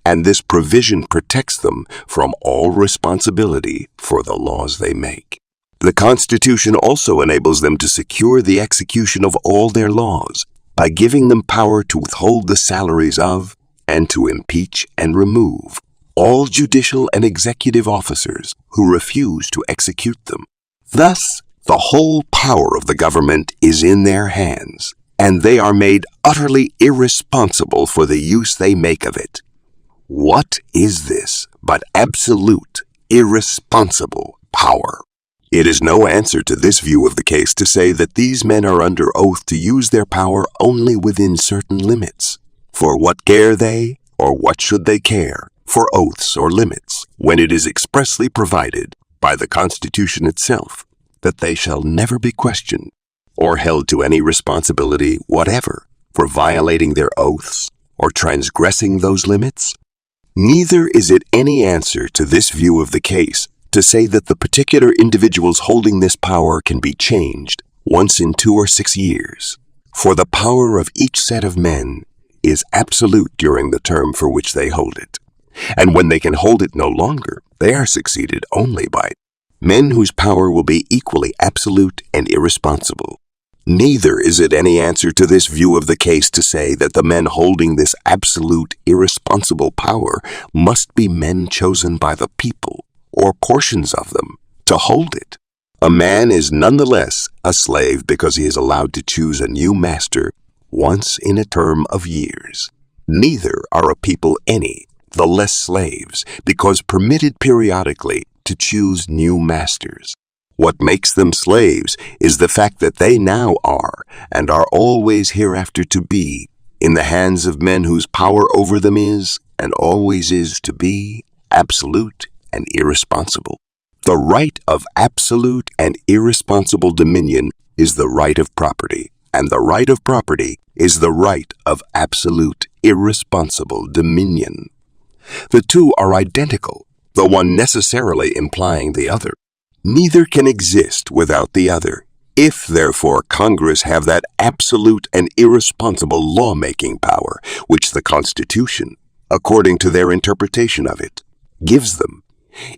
And this provision protects them from all responsibility for the laws they make. The Constitution also enables them to secure the execution of all their laws by giving them power to withhold the salaries of, and to impeach and remove, all judicial and executive officers who refuse to execute them. Thus, the whole power of the government is in their hands, and they are made utterly irresponsible for the use they make of it. What is this but absolute, irresponsible power? It is no answer to this view of the case to say that these men are under oath to use their power only within certain limits. For what care they, or what should they care, for oaths or limits, when it is expressly provided by the Constitution itself that they shall never be questioned or held to any responsibility whatever for violating their oaths or transgressing those limits? Neither is it any answer to this view of the case to say that the particular individuals holding this power can be changed once in 2 or 6 years, for the power of each set of men is absolute during the term for which they hold it, and when they can hold it no longer, they are succeeded only by men whose power will be equally absolute and irresponsible. Neither is it any answer to this view of the case to say that the men holding this absolute, irresponsible power must be men chosen by the people, or portions of them, to hold it. A man is nonetheless a slave because he is allowed to choose a new master once in a term of years. Neither are a people any the less slaves because permitted periodically to choose new masters. What makes them slaves is the fact that they now are, and are always hereafter to be, in the hands of men whose power over them is, and always is to be, absolute and irresponsible. The right of absolute and irresponsible dominion is the right of property, and the right of property is the right of absolute, irresponsible dominion. The two are identical, the one necessarily implying the other. Neither can exist without the other. If, therefore, Congress have that absolute and irresponsible law-making power, which the Constitution, according to their interpretation of it, gives them,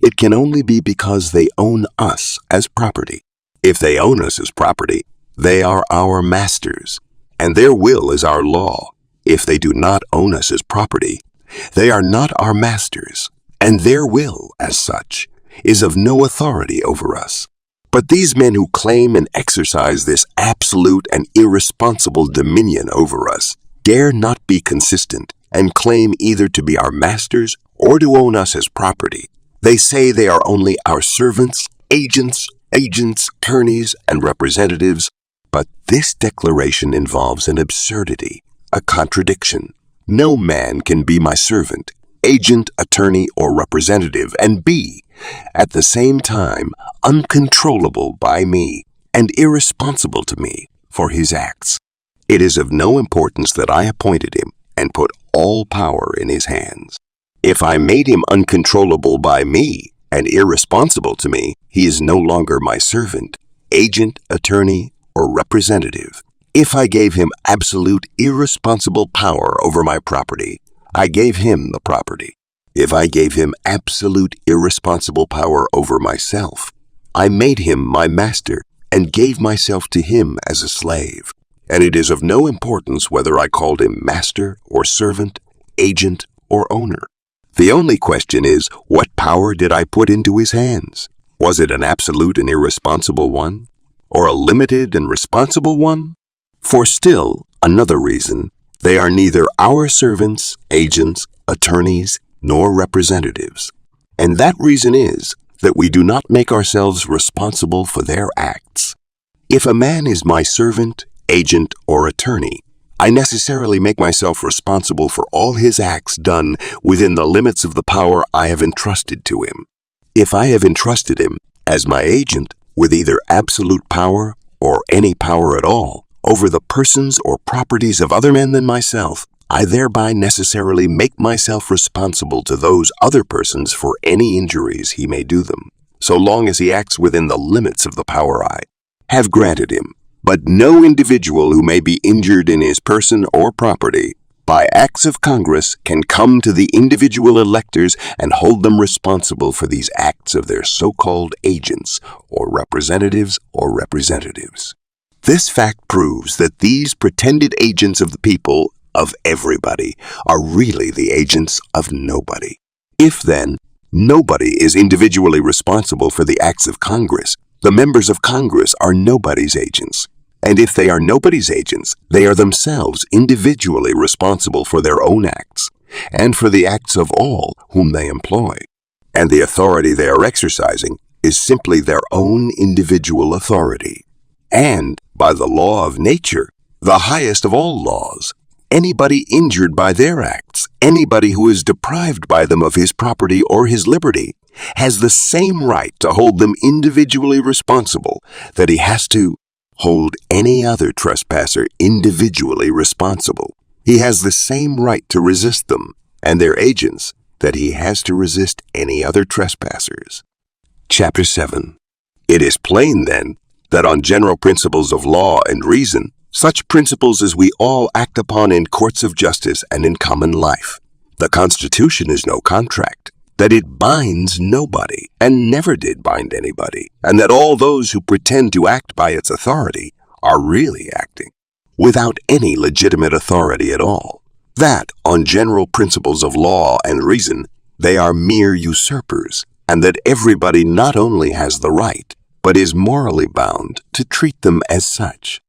it can only be because they own us as property. If they own us as property, they are our masters, and their will is our law. If they do not own us as property, they are not our masters, and their will, as such, is of no authority over us. But these men who claim and exercise this absolute and irresponsible dominion over us dare not be consistent and claim either to be our masters or to own us as property. They say they are only our servants, agents, attorneys, and representatives, but this declaration involves an absurdity, a contradiction. No man can be my servant, agent, attorney, or representative, and be, at the same time, uncontrollable by me and irresponsible to me for his acts. It is of no importance that I appointed him and put all power in his hands. If I made him uncontrollable by me and irresponsible to me, he is no longer my servant, agent, attorney, or representative. If I gave him absolute irresponsible power over my property, I gave him the property. If I gave him absolute irresponsible power over myself, I made him my master and gave myself to him as a slave. And it is of no importance whether I called him master or servant, agent or owner. The only question is, what power did I put into his hands? Was it an absolute and irresponsible one, or a limited and responsible one? For still another reason, they are neither our servants, agents, attorneys, nor representatives. And that reason is that we do not make ourselves responsible for their acts. If a man is my servant, agent, or attorney, I necessarily make myself responsible for all his acts done within the limits of the power I have entrusted to him. If I have entrusted him, as my agent, with either absolute power or any power at all over the persons or properties of other men than myself, I thereby necessarily make myself responsible to those other persons for any injuries he may do them, so long as he acts within the limits of the power I have granted him. But no individual who may be injured in his person or property by acts of Congress can come to the individual electors and hold them responsible for these acts of their so-called agents or representatives or representatives. This fact proves that these pretended agents of the people, of everybody, are really the agents of nobody. If, then, nobody is individually responsible for the acts of Congress, the members of Congress are nobody's agents. And if they are nobody's agents, they are themselves individually responsible for their own acts, and for the acts of all whom they employ. And the authority they are exercising is simply their own individual authority. And, by the law of nature, the highest of all laws, anybody injured by their acts, anybody who is deprived by them of his property or his liberty, has the same right to hold them individually responsible that he has to hold any other trespasser individually responsible. He has the same right to resist them and their agents that he has to resist any other trespassers. Chapter 7. It is plain, then, that on general principles of law and reason, such principles as we all act upon in courts of justice and in common life, the Constitution is no contract, that it binds nobody and never did bind anybody, and that all those who pretend to act by its authority are really acting without any legitimate authority at all, that on general principles of law and reason they are mere usurpers, and that everybody not only has the right, but is morally bound to treat them as such.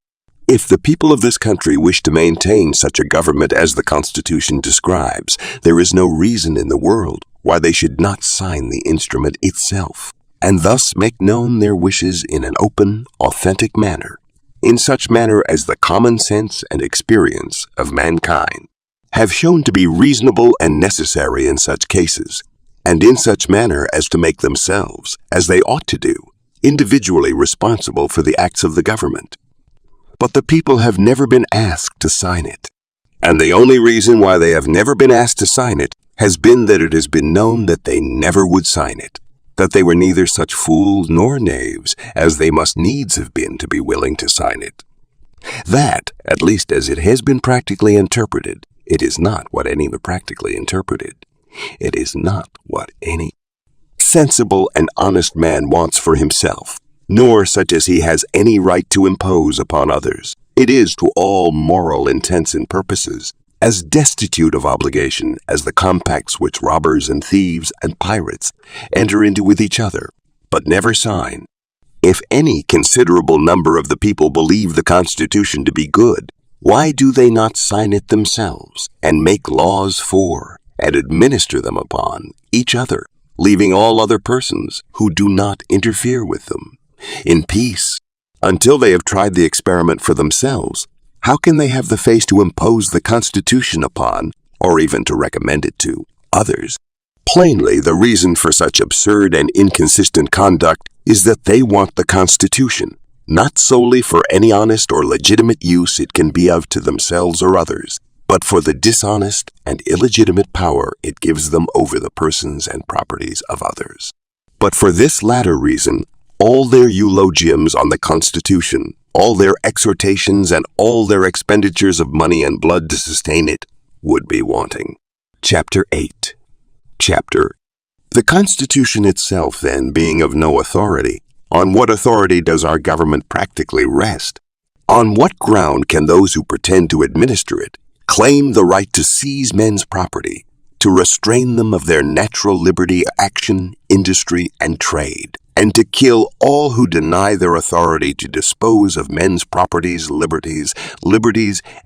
If the people of this country wish to maintain such a government as the Constitution describes, there is no reason in the world why they should not sign the instrument itself, and thus make known their wishes in an open, authentic manner, in such manner as the common sense and experience of mankind have shown to be reasonable and necessary in such cases, and in such manner as to make themselves, as they ought to do, individually responsible for the acts of the government. But the people have never been asked to sign it, and the only reason why they have never been asked to sign it has been that it has been known that they never would sign it, that they were neither such fools nor knaves as they must needs have been to be willing to sign it. That, at least as it has been practically interpreted, it is not what any practically interpreted. It is not what any sensible and honest man wants for himself, nor such as he has any right to impose upon others. It is, to all moral intents and purposes, as destitute of obligation as the compacts which robbers and thieves and pirates enter into with each other, but never sign. If any considerable number of the people believe the Constitution to be good, why do they not sign it themselves, and make laws for, and administer them upon, each other, leaving all other persons who do not interfere with them in peace? Until they have tried the experiment for themselves, how can they have the face to impose the Constitution upon, or even to recommend it to, others? Plainly, the reason for such absurd and inconsistent conduct is that they want the Constitution, not solely for any honest or legitimate use it can be of to themselves or others, but for the dishonest and illegitimate power it gives them over the persons and properties of others. But for this latter reason, all their eulogiums on the Constitution, all their exhortations and all their expenditures of money and blood to sustain it would be wanting. Chapter 8. The Constitution itself, then, being of no authority, on what authority does our government practically rest? On what ground can those who pretend to administer it claim the right to seize men's property, to restrain them of their natural liberty, action, industry, and trade, and to kill all who deny their authority to dispose of men's properties, liberties,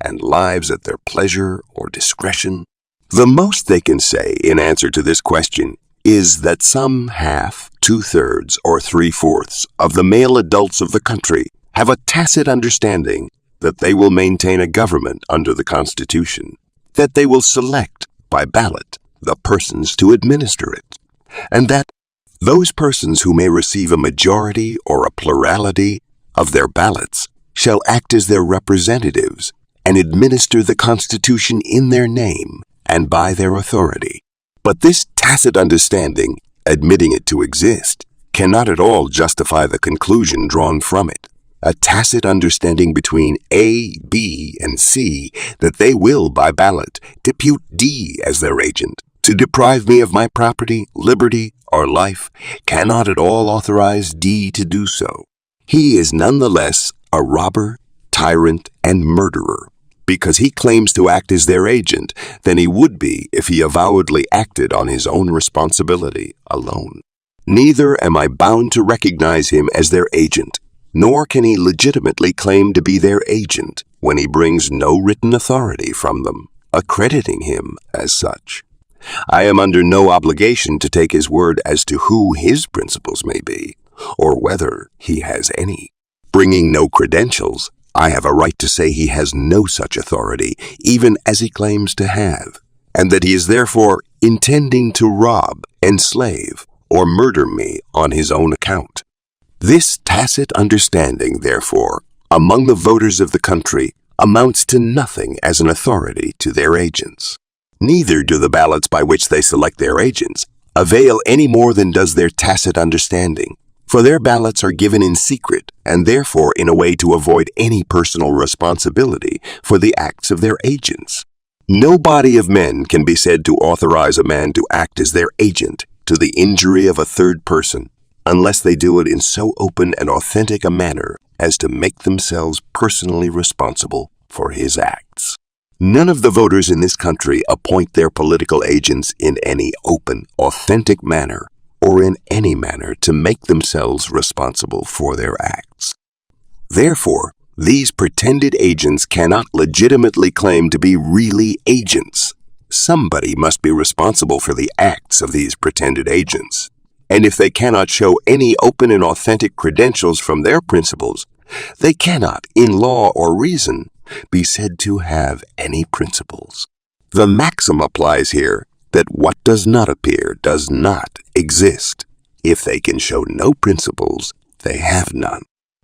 and lives at their pleasure or discretion? The most they can say in answer to this question is that some half, 2/3, or 3/4 of the male adults of the country have a tacit understanding that they will maintain a government under the Constitution, that they will select by ballot the persons to administer it, and that those persons who may receive a majority or a plurality of their ballots shall act as their representatives and administer the Constitution in their name and by their authority. But this tacit understanding, admitting it to exist, cannot at all justify the conclusion drawn from it, a tacit understanding between A, B, and C that they will, by ballot, depute D as their agent to deprive me of my property, liberty, or life, cannot at all authorize D to do so. He is none the less a robber, tyrant, and murderer, because he claims to act as their agent than he would be if he avowedly acted on his own responsibility alone. Neither am I bound to recognize him as their agent, nor can he legitimately claim to be their agent when he brings no written authority from them, accrediting him as such. I am under no obligation to take his word as to who his principles may be, or whether he has any. Bringing no credentials, I have a right to say he has no such authority, even as he claims to have, and that he is therefore intending to rob, enslave, or murder me on his own account. This tacit understanding, therefore, among the voters of the country amounts to nothing as an authority to their agents. Neither do the ballots by which they select their agents avail any more than does their tacit understanding, for their ballots are given in secret and therefore in a way to avoid any personal responsibility for the acts of their agents. No body of men can be said to authorize a man to act as their agent to the injury of a third person, unless they do it in so open and authentic a manner as to make themselves personally responsible for his acts. None of the voters in this country appoint their political agents in any open, authentic manner or in any manner to make themselves responsible for their acts. Therefore, these pretended agents cannot legitimately claim to be really agents. Somebody must be responsible for the acts of these pretended agents. And if they cannot show any open and authentic credentials from their principles, they cannot, in law or reason, be said to have any principles. The maxim applies here that what does not appear does not exist. If they can show no principles, they have none.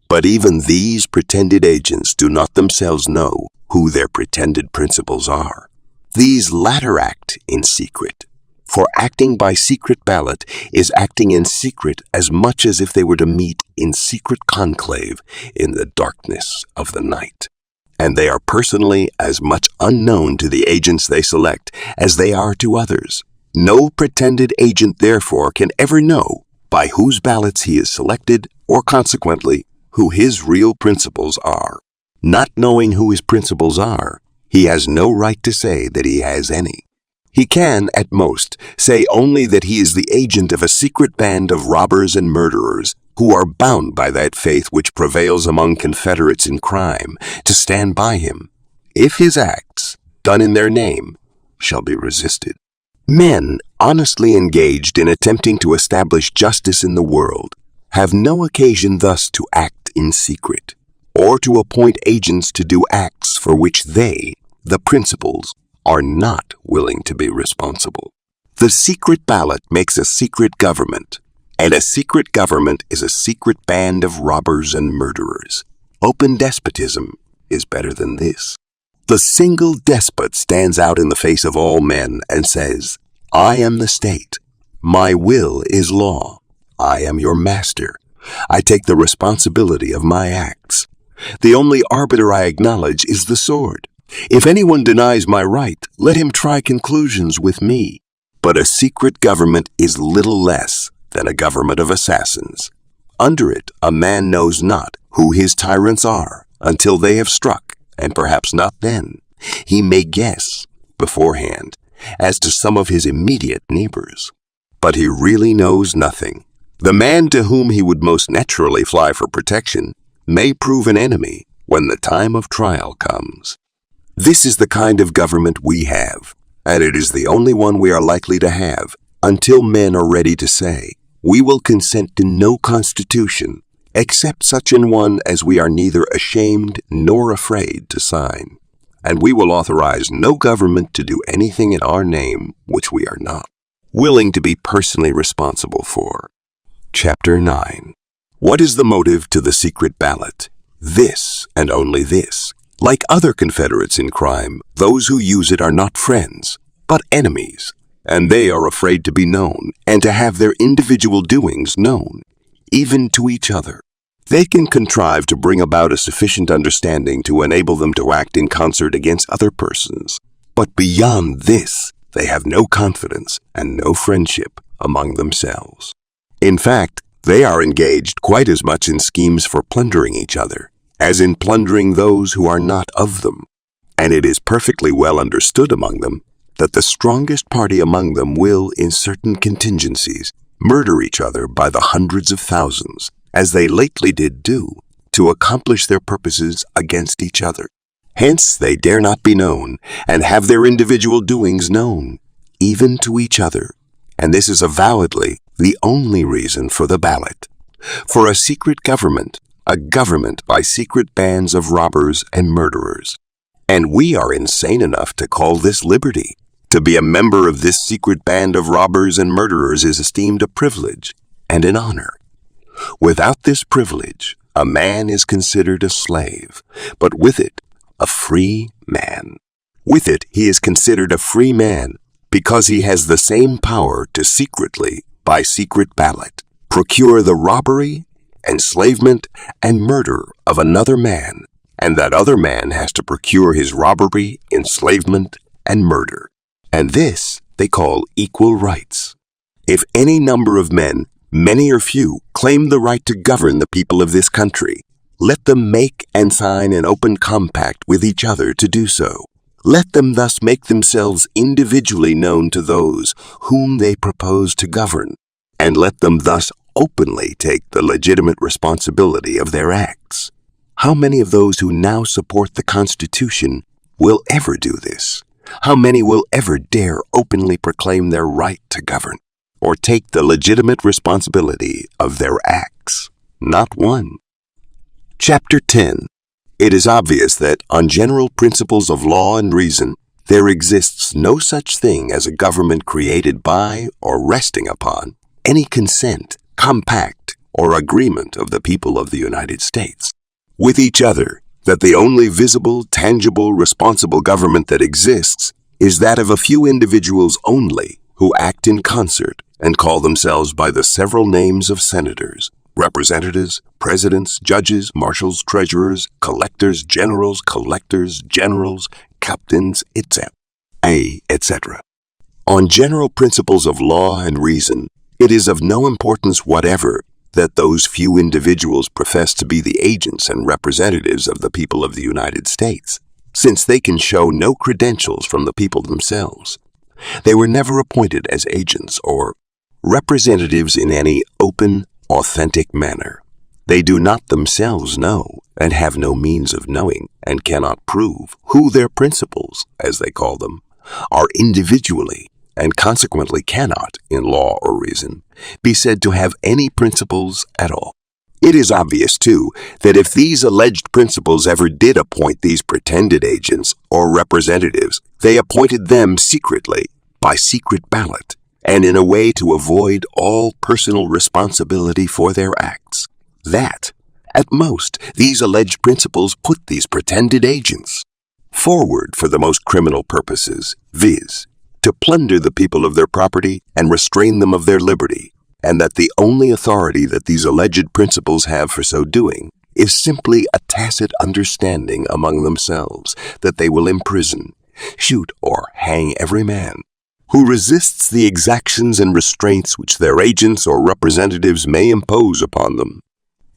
But even these pretended agents do not themselves know who their pretended principles are. These latter act in secret. For acting by secret ballot is acting in secret as much as if they were to meet in secret conclave in the darkness of the night. And they are personally as much unknown to the agents they select as they are to others. No pretended agent, therefore, can ever know by whose ballots he is selected, or consequently, who his real principles are. Not knowing who his principles are, he has no right to say that he has any. He can, at most, say only that he is the agent of a secret band of robbers and murderers who are bound by that faith which prevails among confederates in crime to stand by him, if his acts, done in their name, shall be resisted. Men honestly engaged in attempting to establish justice in the world have no occasion thus to act in secret, or to appoint agents to do acts for which they, the principals, are not willing to be responsible. The secret ballot makes a secret government, and a secret government is a secret band of robbers and murderers. Open despotism is better than this. The single despot stands out in the face of all men and says, "I am the state. My will is law. I am your master. I take the responsibility of my acts. The only arbiter I acknowledge is the sword. If anyone denies my right, let him try conclusions with me." But a secret government is little less than a government of assassins. Under it, a man knows not who his tyrants are until they have struck, and perhaps not then. He may guess beforehand as to some of his immediate neighbors, but he really knows nothing. The man to whom he would most naturally fly for protection may prove an enemy when the time of trial comes. This is the kind of government we have, and it is the only one we are likely to have until men are ready to say, "We will consent to no constitution except such an one as we are neither ashamed nor afraid to sign, and we will authorize no government to do anything in our name which we are not willing to be personally responsible for." Chapter 9. What is the motive to the secret ballot? This, and only this. Like other confederates in crime, those who use it are not friends, but enemies, and they are afraid to be known and to have their individual doings known, even to each other. They can contrive to bring about a sufficient understanding to enable them to act in concert against other persons, but beyond this, they have no confidence and no friendship among themselves. In fact, they are engaged quite as much in schemes for plundering each other as in plundering those who are not of them. and it is perfectly well understood among them that the strongest party among them will, in certain contingencies, murder each other by the hundreds of thousands, as they lately did do, to accomplish their purposes against each other. Hence they dare not be known, and have their individual doings known, even to each other. And this is avowedly the only reason for the ballot. For a secret government, a government by secret bands of robbers and murderers. And we are insane enough to call this liberty. To be a member of this secret band of robbers and murderers is esteemed a privilege and an honor. Without this privilege, a man is considered a slave, but with it, a free man. With it, he is considered a free man because he has the same power to secretly, by secret ballot, procure the robbery, enslavement, and murder of another man, and that other man has to procure his robbery, enslavement, and murder. And this they call equal rights. If any number of men, many or few, claim the right to govern the people of this country, let them make and sign an open compact with each other to do so. Let them thus make themselves individually known to those whom they propose to govern, and let them thus openly take the legitimate responsibility of their acts. How many of those who now support the Constitution will ever do this? How many will ever dare openly proclaim their right to govern, or take the legitimate responsibility of their acts? Not one. Chapter 10. It is obvious that, on general principles of law and reason, there exists no such thing as a government created by, or resting upon, any consent, compact, or agreement of the people of the United States with each other, that the only visible, tangible, responsible government that exists is that of a few individuals only who act in concert and call themselves by the several names of senators, representatives, presidents, judges, marshals, treasurers, collectors, generals, captains, etc. On general principles of law and reason, it is of no importance whatever that those few individuals profess to be the agents and representatives of the people of the United States, since they can show no credentials from the people themselves. They were never appointed as agents or representatives in any open, authentic manner. They do not themselves know, and have no means of knowing, and cannot prove who their principals, as they call them, are individually, and consequently cannot, in law or reason, be said to have any principles at all. It is obvious, too, that if these alleged principals ever did appoint these pretended agents or representatives, they appointed them secretly, by secret ballot, and in a way to avoid all personal responsibility for their acts. That, at most, these alleged principals put these pretended agents forward for the most criminal purposes, viz., to plunder the people of their property and restrain them of their liberty, and that the only authority that these alleged principals have for so doing is simply a tacit understanding among themselves that they will imprison, shoot, or hang every man who resists the exactions and restraints which their agents or representatives may impose upon them.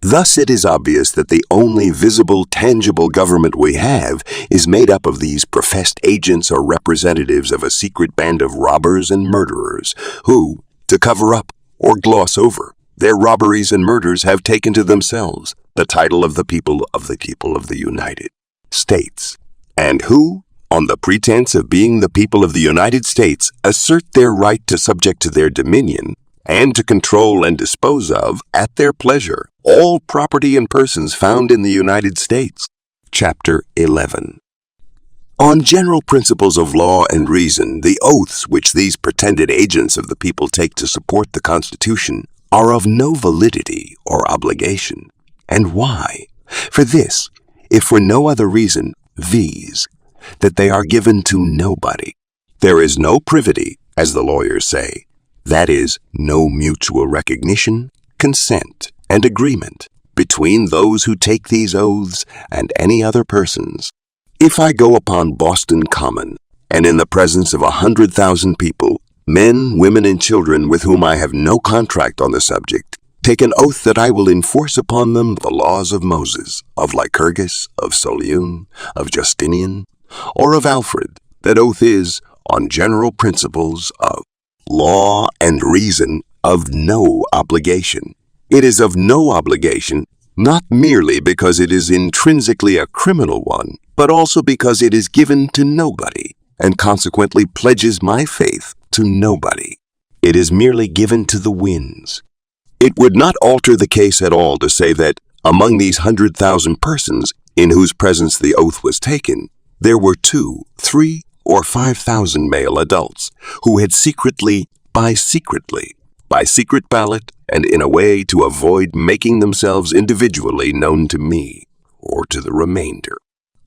Thus it is obvious that the only visible, tangible government we have is made up of these professed agents or representatives of a secret band of robbers and murderers who, to cover up or gloss over their robberies and murders, have taken to themselves the title of the people of the United States, and who, on the pretense of being the people of the United States, assert their right to subject to their dominion and to control and dispose of, at their pleasure, all property and persons found in the United States. Chapter 11. On general principles of law and reason, the oaths which these pretended agents of the people take to support the Constitution are of no validity or obligation. And why? For this, if for no other reason, viz., that they are given to nobody. There is no privity, as the lawyers say, that is, no mutual recognition, consent, and agreement between those who take these oaths and any other persons. If I go upon Boston Common, and in the presence of 100,000 people, men, women, and children with whom I have no contract on the subject, take an oath that I will enforce upon them the laws of Moses, of Lycurgus, of Solon, of Justinian, or of Alfred, that oath is, on general principles of law and reason, of no obligation. It is of no obligation, not merely because it is intrinsically a criminal one, but also because it is given to nobody, and consequently pledges my faith to nobody. It is merely given to the winds. It would not alter the case at all to say that, among these 100,000 persons in whose presence the oath was taken, there were 2, 3, or 5,000 male adults who had by secret ballot, and in a way to avoid making themselves individually known to me, or to the remainder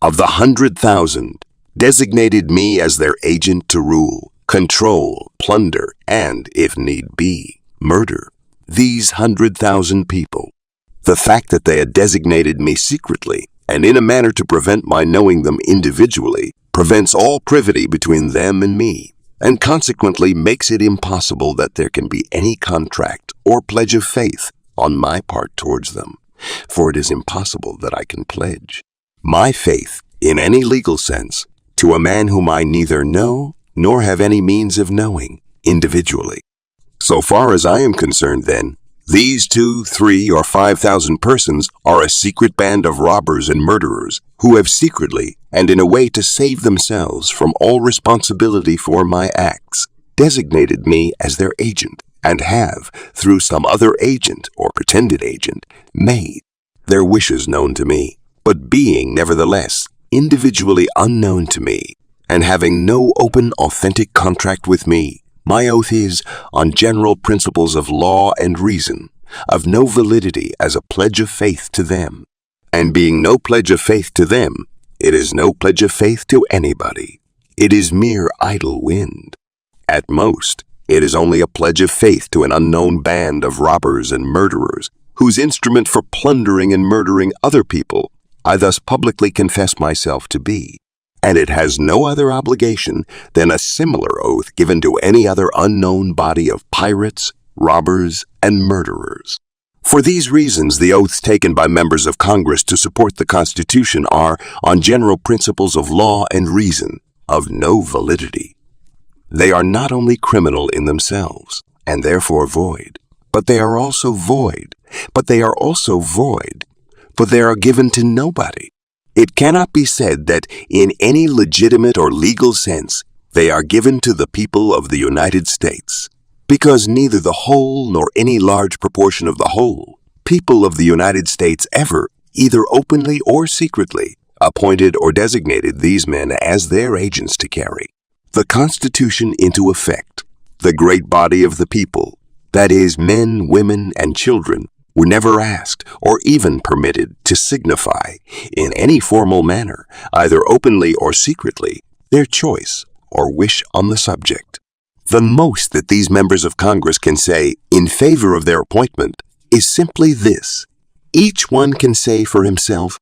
of the 100,000, designated me as their agent to rule, control, plunder, and, if need be, murder these 100,000 people. The fact that they had designated me secretly, and in a manner to prevent my knowing them individually, prevents all privity between them and me, and consequently makes it impossible that there can be any contract or pledge of faith on my part towards them, for it is impossible that I can pledge my faith, in any legal sense, to a man whom I neither know nor have any means of knowing individually. So far as I am concerned, then, these 2, 3, or 5,000 persons are a secret band of robbers and murderers who have secretly, and in a way to save themselves from all responsibility for my acts, designated me as their agent, and have, through some other agent or pretended agent, made their wishes known to me, but being, nevertheless, individually unknown to me, and having no open, authentic contract with me. My oath is, on general principles of law and reason, of no validity as a pledge of faith to them. And being no pledge of faith to them, it is no pledge of faith to anybody. It is mere idle wind. At most, it is only a pledge of faith to an unknown band of robbers and murderers, whose instrument for plundering and murdering other people I thus publicly confess myself to be. And it has no other obligation than a similar oath given to any other unknown body of pirates, robbers, and murderers. For these reasons, the oaths taken by members of Congress to support the Constitution are, on general principles of law and reason, of no validity. They are not only criminal in themselves, and therefore void, but they are also void, for they are given to nobody. It cannot be said that in any legitimate or legal sense they are given to the people of the United States, because neither the whole nor any large proportion of the whole people of the United States ever, either openly or secretly, appointed or designated these men as their agents to carry the Constitution into effect. The great body of the people, that is, men, women, and children, were never asked or even permitted to signify, in any formal manner, either openly or secretly, their choice or wish on the subject. The most that these members of Congress can say in favor of their appointment is simply this. Each one can say for himself,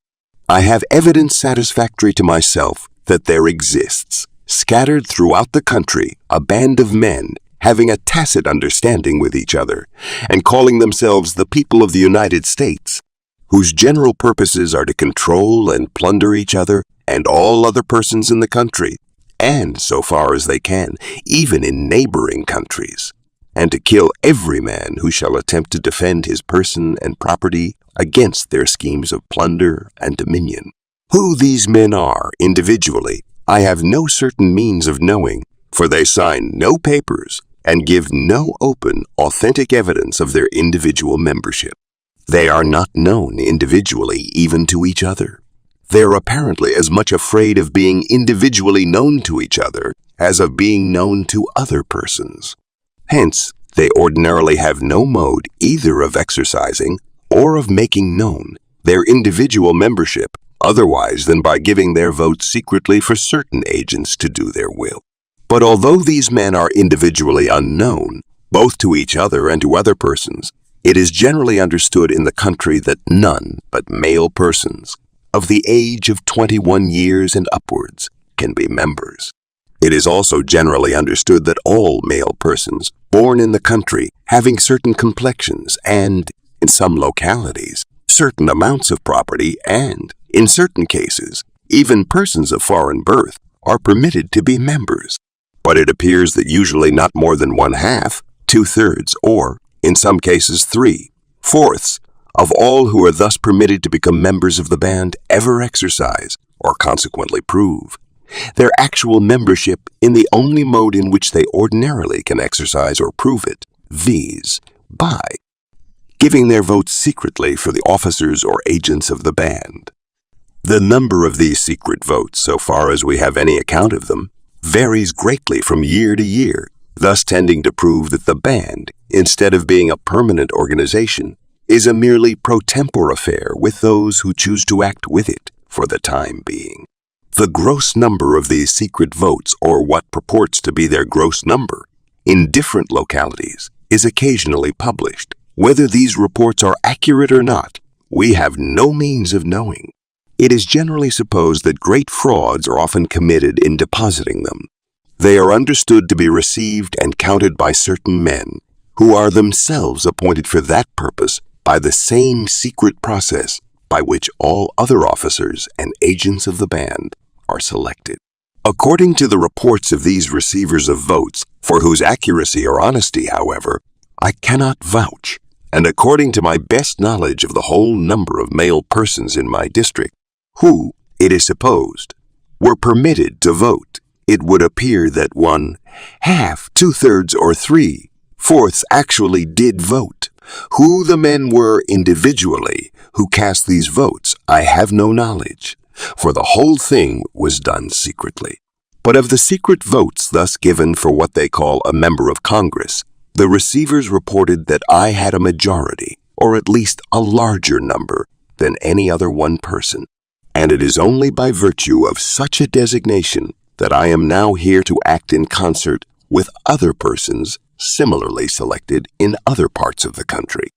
I have evidence satisfactory to myself that there exists, scattered throughout the country, a band of men having a tacit understanding with each other, and calling themselves the people of the United States, whose general purposes are to control and plunder each other and all other persons in the country, and, so far as they can, even in neighboring countries, and to kill every man who shall attempt to defend his person and property against their schemes of plunder and dominion. Who these men are, individually, I have no certain means of knowing, for they sign no papers and give no open, authentic evidence of their individual membership. They are not known individually even to each other. They are apparently as much afraid of being individually known to each other as of being known to other persons. Hence, they ordinarily have no mode either of exercising or of making known their individual membership otherwise than by giving their votes secretly for certain agents to do their will. But although these men are individually unknown, both to each other and to other persons, it is generally understood in the country that none but male persons of the age of 21 years and upwards can be members. It is also generally understood that all male persons born in the country having certain complexions and, in some localities, certain amounts of property and, in certain cases, Even persons of foreign birth are permitted to be members. But it appears that usually not more than 1/2, 2/3, or, in some cases, 3/4 of all who are thus permitted to become members of the band ever exercise, or consequently prove, their actual membership in the only mode in which they ordinarily can exercise or prove it, viz., by giving their votes secretly for the officers or agents of the band. The number of these secret votes, so far as we have any account of them, varies greatly from year to year, thus tending to prove that the band, instead of being a permanent organization, is a merely pro tempore affair with those who choose to act with it for the time being. The gross number of these secret votes, or what purports to be their gross number, in different localities is occasionally published. Whether these reports are accurate or not, we have no means of knowing. It is generally supposed that great frauds are often committed in depositing them. They are understood to be received and counted by certain men, who are themselves appointed for that purpose by the same secret process by which all other officers and agents of the band are selected. According to the reports of these receivers of votes, for whose accuracy or honesty, however, I cannot vouch, and according to my best knowledge of the whole number of male persons in my district, who, it is supposed, were permitted to vote, it would appear that 1/2, 2/3, or 3/4 actually did vote. Who the men were individually who cast these votes, I have no knowledge, for the whole thing was done secretly. But of the secret votes thus given for what they call a member of Congress, the receivers reported that I had a majority, or at least a larger number, than any other one person. And it is only by virtue of such a designation that I am now here to act in concert with other persons similarly selected in other parts of the country.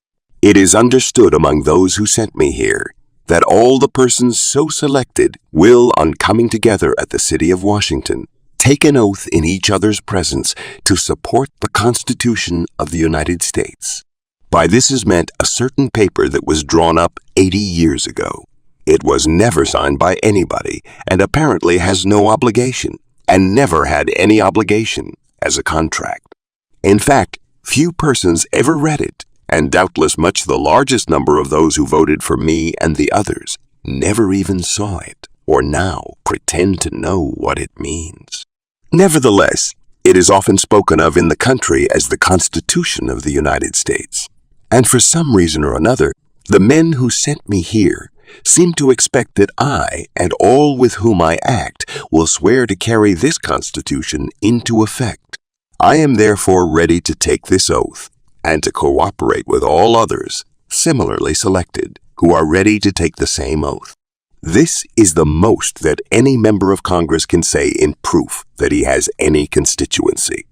It is understood among those who sent me here that all the persons so selected will, on coming together at the city of Washington, take an oath in each other's presence to support the Constitution of the United States. By this is meant a certain paper that was drawn up 80 years ago. It was never signed by anybody and apparently has no obligation, and never had any obligation as a contract. In fact, few persons ever read it, and doubtless much the largest number of those who voted for me and the others never even saw it, or now pretend to know what it means. Nevertheless, it is often spoken of in the country as the Constitution of the United States, and for some reason or another, the men who sent me here seem to expect that I and all with whom I act will swear to carry this Constitution into effect. I am therefore ready to take this oath and to cooperate with all others similarly selected who are ready to take the same oath. This is the most that any member of Congress can say in proof that he has any constituency,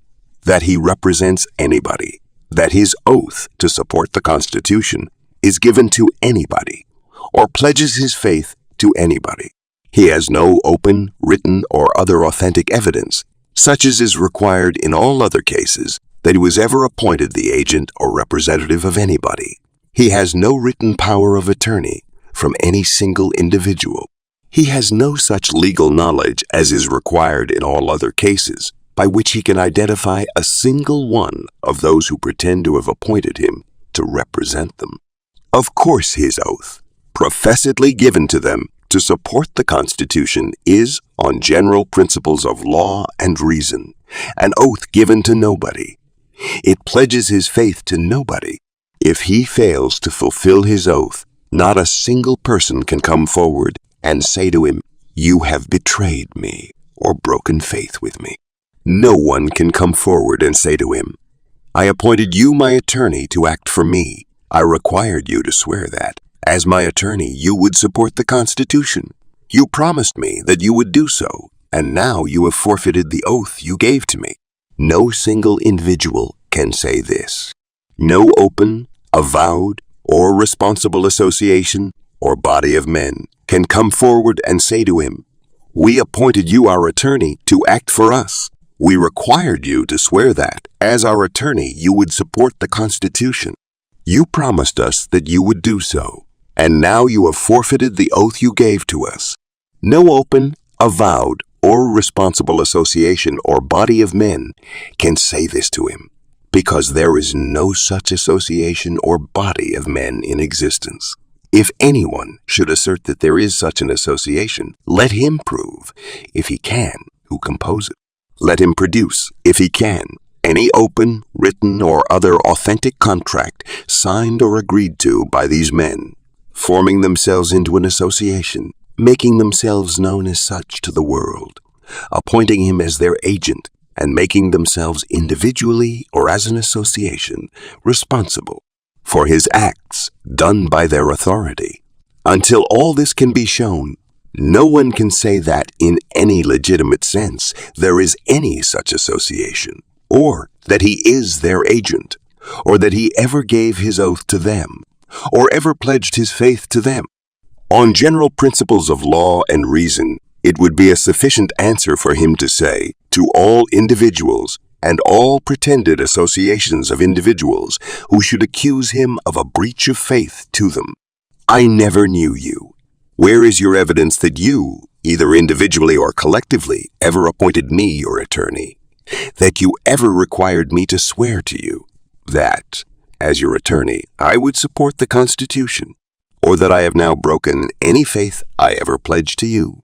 that he represents anybody, that his oath to support the Constitution is given to anybody, or pledges his faith to anybody. He has no open, written, or other authentic evidence, such as is required in all other cases, that he was ever appointed the agent or representative of anybody. He has no written power of attorney from any single individual. He has no such legal knowledge as is required in all other cases, by which he can identify a single one of those who pretend to have appointed him to represent them. Of course his oath, professedly given to them to support the Constitution, is, on general principles of law and reason, an oath given to nobody. It pledges his faith to nobody. If he fails to fulfill his oath, not a single person can come forward and say to him, "You have betrayed me," or broken faith with me. No one can come forward and say to him, "I appointed you my attorney to act for me. I required you to swear that, as my attorney, you would support the Constitution. You promised me that you would do so, and now you have forfeited the oath you gave to me." No single individual can say this. No open, avowed, or responsible association or body of men can come forward and say to him, "We appointed you our attorney to act for us. We required you to swear that, as our attorney, you would support the Constitution. You promised us that you would do so, and now you have forfeited the oath you gave to us." No open, avowed, or responsible association or body of men can say this to him, because there is no such association or body of men in existence. If anyone should assert that there is such an association, let him prove, if he can, who compose it. Let him produce, if he can, any open, written, or other authentic contract signed or agreed to by these men, forming themselves into an association, making themselves known as such to the world, appointing him as their agent, and making themselves individually or as an association responsible for his acts done by their authority. Until all this can be shown, no one can say that in any legitimate sense there is any such association, or that he is their agent, or that he ever gave his oath to them, or ever pledged his faith to them. On general principles of law and reason, it would be a sufficient answer for him to say to all individuals and all pretended associations of individuals who should accuse him of a breach of faith to them, I never knew you. Where is your evidence that you, either individually or collectively, ever appointed me your attorney? That you ever required me to swear to you that, as your attorney, I would support the Constitution, or that I have now broken any faith I ever pledged to you?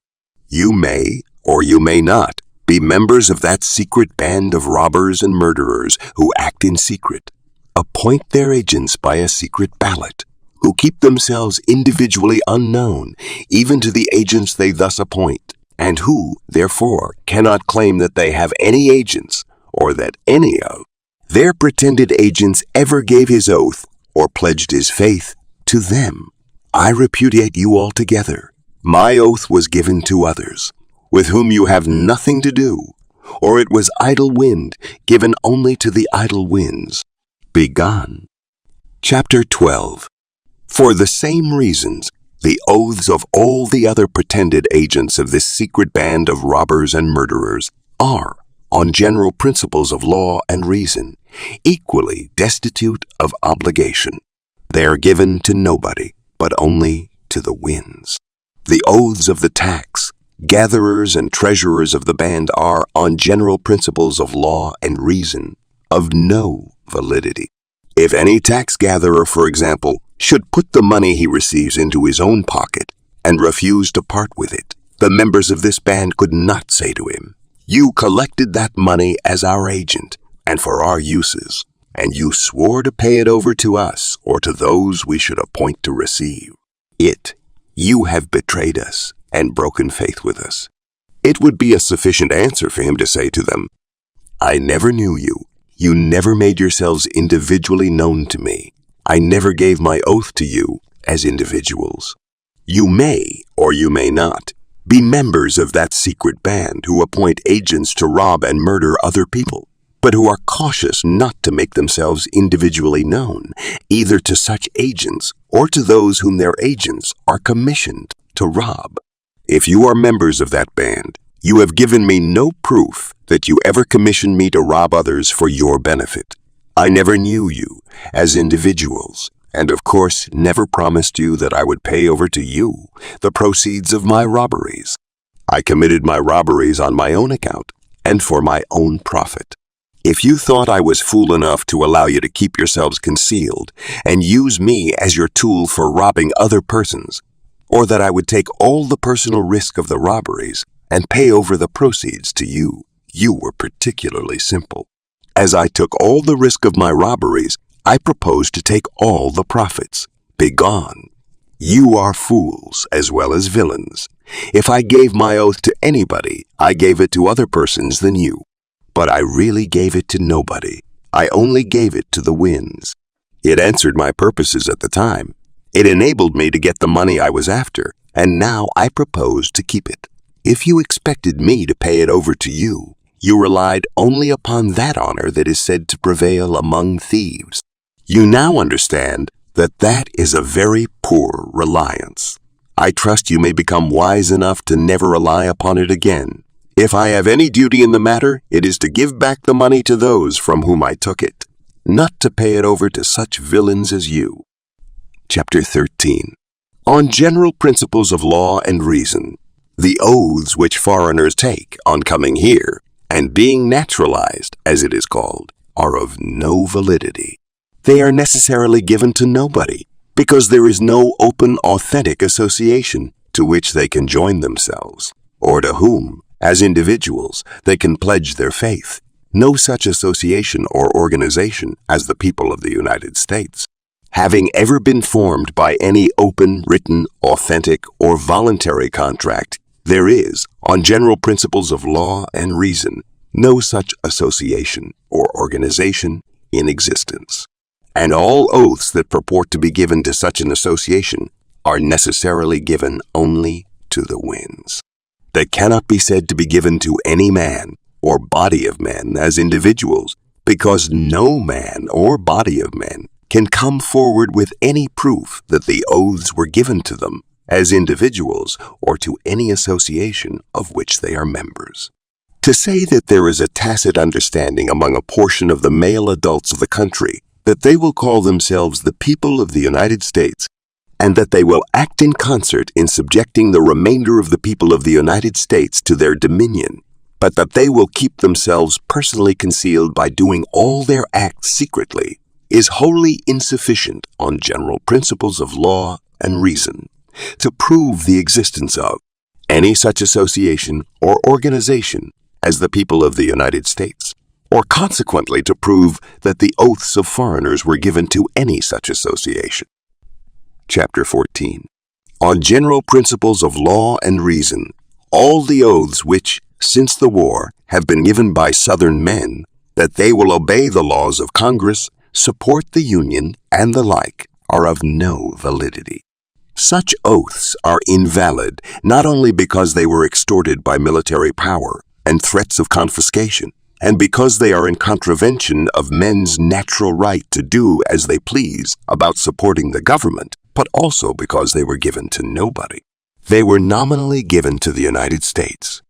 You may, or you may not, be members of that secret band of robbers and murderers who act in secret, appoint their agents by a secret ballot, who keep themselves individually unknown even to the agents they thus appoint, and who, therefore, cannot claim that they have any agents, or that any of their pretended agents ever gave his oath or pledged his faith to them. I repudiate you altogether. My oath was given to others, with whom you have nothing to do, or it was idle wind given only to the idle winds. Begone. Chapter 12. For the same reasons, the oaths of all the other pretended agents of this secret band of robbers and murderers are, on general principles of law and reason, equally destitute of obligation. They are given to nobody, but only to the winds. The oaths of the tax gatherers and treasurers of the band are, on general principles of law and reason, of no validity. If any tax gatherer, for example, should put the money he receives into his own pocket and refuse to part with it, the members of this band could not say to him, "You collected that money as our agent and for our uses, and you swore to pay it over to us or to those we should appoint to receive it. You have betrayed us and broken faith with us." It would be a sufficient answer for him to say to them, "I never knew you. You never made yourselves individually known to me. I never gave my oath to you as individuals. You may, or you may not, be members of that secret band who appoint agents to rob and murder other people, but who are cautious not to make themselves individually known, either to such agents or to those whom their agents are commissioned to rob. If you are members of that band, you have given me no proof that you ever commissioned me to rob others for your benefit. I never knew you as individuals, and of course never promised you that I would pay over to you the proceeds of my robberies. I committed my robberies on my own account and for my own profit. If you thought I was fool enough to allow you to keep yourselves concealed and use me as your tool for robbing other persons, or that I would take all the personal risk of the robberies and pay over the proceeds to you, you were particularly simple. As I took all the risk of my robberies, I propose to take all the profits. Begone. You are fools as well as villains. If I gave my oath to anybody, I gave it to other persons than you. But I really gave it to nobody. I only gave it to the winds. It answered my purposes at the time. It enabled me to get the money I was after, and now I propose to keep it. If you expected me to pay it over to you, you relied only upon that honor that is said to prevail among thieves. You now understand that that is a very poor reliance. I trust you may become wise enough to never rely upon it again. If I have any duty in the matter, it is to give back the money to those from whom I took it, not to pay it over to such villains as you. Chapter 13. On general principles of law and reason, The oaths which foreigners take on coming here and being naturalized, as it is called, are of no validity. They are necessarily given to nobody, because there is no open, authentic association to which they can join themselves, or to whom, as individuals, they can pledge their faith. No such association or organization as the people of the United States, having ever been formed by any open, written, authentic, or voluntary contract, there is, on general principles of law and reason, no such association or organization in existence. And all oaths that purport to be given to such an association are necessarily given only to the winds. They cannot be said to be given to any man or body of men as individuals, because no man or body of men can come forward with any proof that the oaths were given to them as individuals or to any association of which they are members. To say that there is a tacit understanding among a portion of the male adults of the country that they will call themselves the people of the United States, and that they will act in concert in subjecting the remainder of the people of the United States to their dominion, but that they will keep themselves personally concealed by doing all their acts secretly, is wholly insufficient on general principles of law and reason to prove the existence of any such association or organization as the people of the United States, or consequently to prove that the oaths of foreigners were given to any such association. Chapter 14. On general principles of law and reason, all the oaths which, since the war, have been given by Southern men, that they will obey the laws of Congress, support the Union, and the like, are of no validity. Such oaths are invalid not only because they were extorted by military power and threats of confiscation, and because they are in contravention of men's natural right to do as they please about supporting the government, but also because they were given to nobody. They were nominally given to the United States.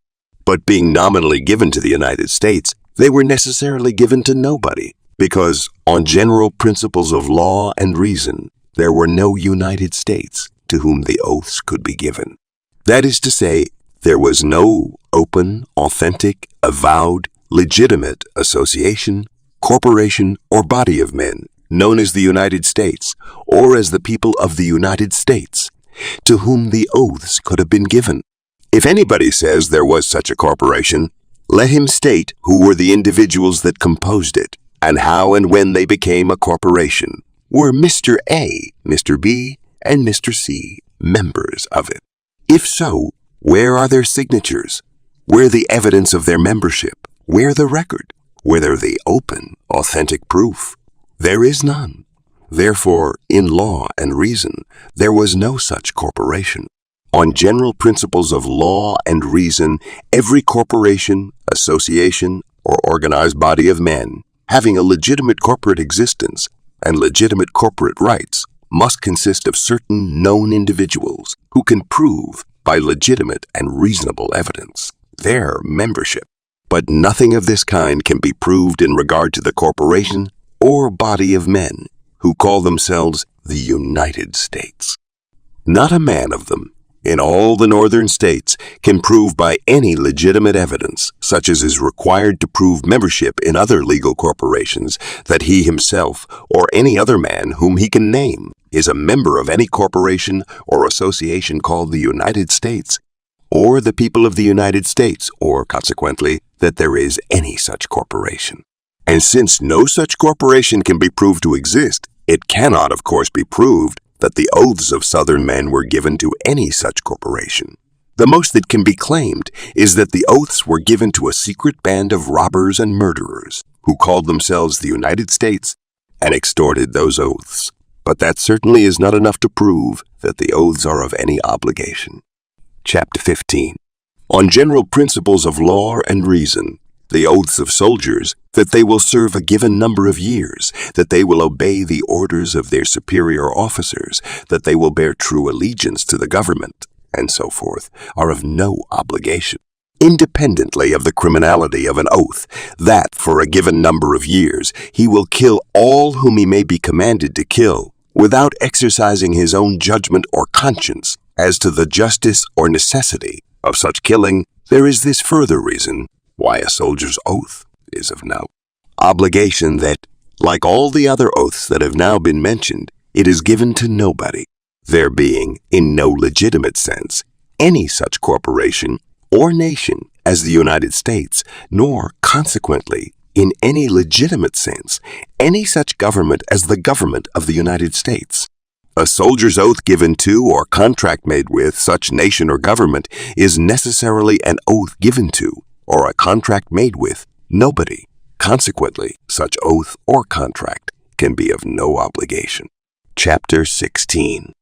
But being nominally given to the United States, they were necessarily given to nobody, because on general principles of law and reason, there were no United States to whom the oaths could be given. That is to say, there was no open, authentic, avowed, legitimate association, corporation, or body of men known as the United States, or as the people of the United States, to whom the oaths could have been given. If anybody says there was such a corporation, let him state who were the individuals that composed it, and how and when they became a corporation. Were Mr. A, Mr. B, and Mr. C members of it? If so, where are their signatures? Where the evidence of their membership? Where the record? Where the open, authentic proof? There is none. Therefore, in law and reason, there was no such corporation. On general principles of law and reason, every corporation, association, or organized body of men, having a legitimate corporate existence and legitimate corporate rights, must consist of certain known individuals who can prove, by legitimate and reasonable evidence, their membership. But nothing of this kind can be proved in regard to the corporation or body of men who call themselves the United States. Not a man of them, in all the northern states, can prove by any legitimate evidence, such as is required to prove membership in other legal corporations, that he himself, or any other man whom he can name, is a member of any corporation or association called the United States, or the people of the United States, or, consequently, that there is any such corporation. And since no such corporation can be proved to exist, it cannot, of course, be proved that the oaths of Southern men were given to any such corporation. The most that can be claimed is that the oaths were given to a secret band of robbers and murderers who called themselves the United States and extorted those oaths. But that certainly is not enough to prove that the oaths are of any obligation. Chapter 15. On general principles of law and reason, the oaths of soldiers, that they will serve a given number of years, that they will obey the orders of their superior officers, that they will bear true allegiance to the government, and so forth, are of no obligation. Independently of the criminality of an oath, that for a given number of years he will kill all whom he may be commanded to kill, without exercising his own judgment or conscience as to the justice or necessity of such killing, there is this further reason why a soldier's oath is of no obligation that, like all the other oaths that have now been mentioned, it is given to nobody, there being, in no legitimate sense, any such corporation or nation as the United States, nor, consequently, in any legitimate sense, any such government as the government of the United States. A soldier's oath given to or contract made with such nation or government is necessarily an oath given to or a contract made with nobody. Consequently, such oath or contract can be of no obligation. Chapter 16.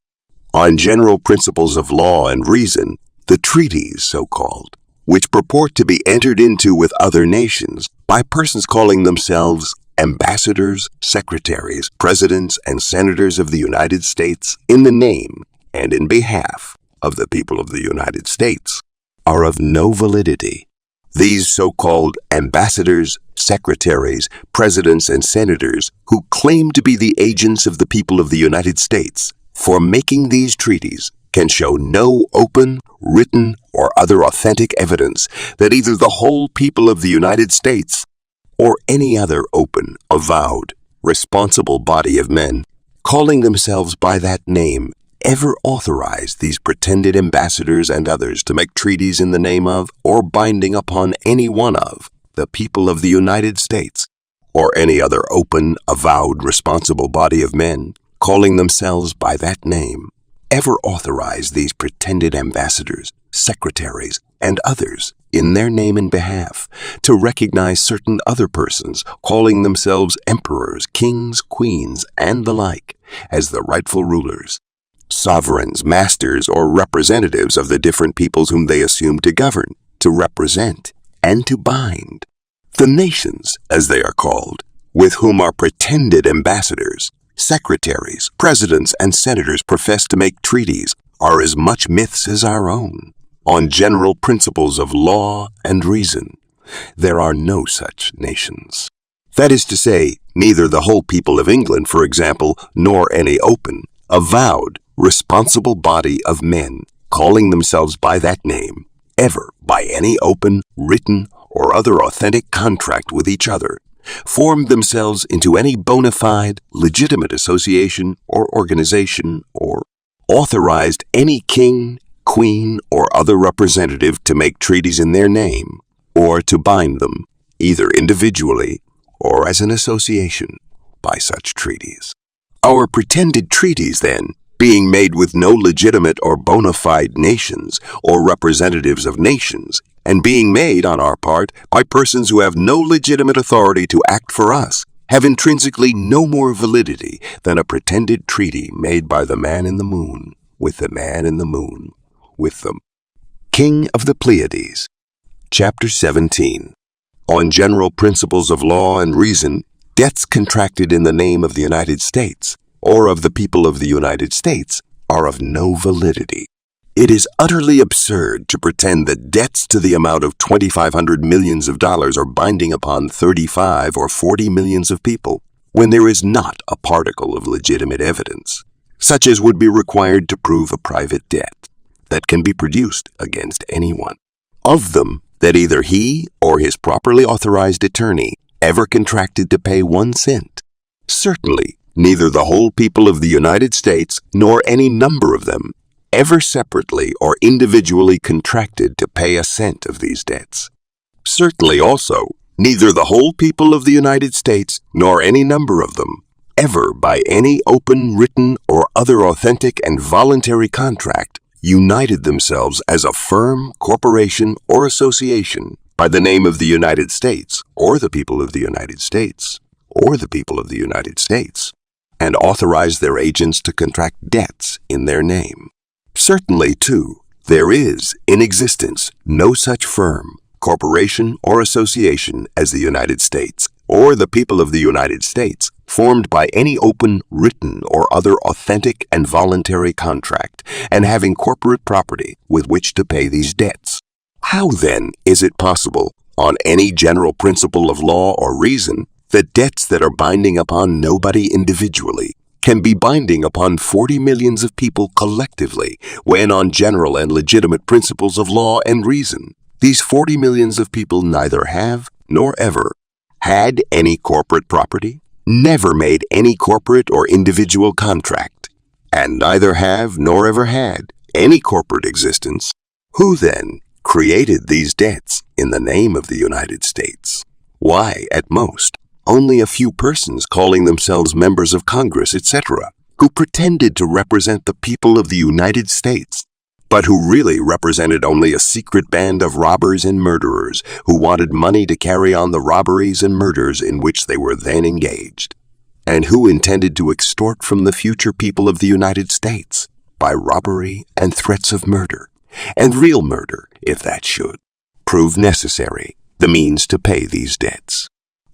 On general principles of law and reason, the treaties, so-called, which purport to be entered into with other nations by persons calling themselves ambassadors, secretaries, presidents, and senators of the United States in the name and in behalf of the people of the United States, are of no validity. These so-called ambassadors, secretaries, presidents, and senators who claim to be the agents of the people of the United States for making these treaties can show no open, written, or other authentic evidence that either the whole people of the United States or any other open, avowed, responsible body of men calling themselves by that name ever authorized these pretended ambassadors and others to make treaties in the name of or binding upon any one of the people of the United States or any other open, avowed, responsible body of men calling themselves by that name ever authorized these pretended ambassadors, secretaries, and others in their name and behalf to recognize certain other persons calling themselves emperors, kings, queens, and the like as the rightful rulers, sovereigns, masters, or representatives of the different peoples whom they assume to govern, to represent, and to bind. The nations, as they are called, with whom our pretended ambassadors, secretaries, presidents, and senators profess to make treaties are as much myths as our own. On general principles of law and reason, there are no such nations. That is to say, neither the whole people of England, for example, nor any open, avowed, responsible body of men calling themselves by that name, ever by any open, written, or other authentic contract with each other, formed themselves into any bona fide, legitimate association or organization, or authorized any king, queen, or other representative to make treaties in their name, or to bind them, either individually or as an association, by such treaties. Our pretended treaties, then, being made with no legitimate or bona fide nations or representatives of nations, and being made on our part by persons who have no legitimate authority to act for us, have intrinsically no more validity than a pretended treaty made by the man in the moon, with the man in the moon, with them. King of the Pleiades. Chapter 17. On general principles of law and reason, debts contracted in the name of the United States, or of the people of the United States, are of no validity. It is utterly absurd to pretend that debts to the amount of 2,500 millions of dollars are binding upon 35 or 40 millions of people, when there is not a particle of legitimate evidence, such as would be required to prove a private debt, that can be produced against anyone. Of them, that either he or his properly authorized attorney ever contracted to pay 1 cent. Certainly, neither the whole people of the United States nor any number of them ever separately or individually contracted to pay a cent of these debts. Certainly also, neither the whole people of the United States nor any number of them ever by any open, written, or other authentic and voluntary contract united themselves as a firm, corporation, or association by the name of the United States, or the people of the United States, or the people of the United States, and authorized their agents to contract debts in their name. Certainly, too, there is, in existence, no such firm, corporation, or association as the United States, or the people of the United States, formed by any open, written, or other authentic and voluntary contract, and having corporate property with which to pay these debts. How, then, is it possible, on any general principle of law or reason, that debts that are binding upon nobody individually can be binding upon 40 millions of people collectively when on general and legitimate principles of law and reason. These 40 millions of people neither have nor ever had any corporate property, never made any corporate or individual contract, and neither have nor ever had any corporate existence. Who then created these debts in the name of the United States? Why, at most, only a few persons calling themselves members of Congress, etc., who pretended to represent the people of the United States, but who really represented only a secret band of robbers and murderers who wanted money to carry on the robberies and murders in which they were then engaged, and who intended to extort from the future people of the United States by robbery and threats of murder, and real murder, if that should prove necessary, the means to pay these debts.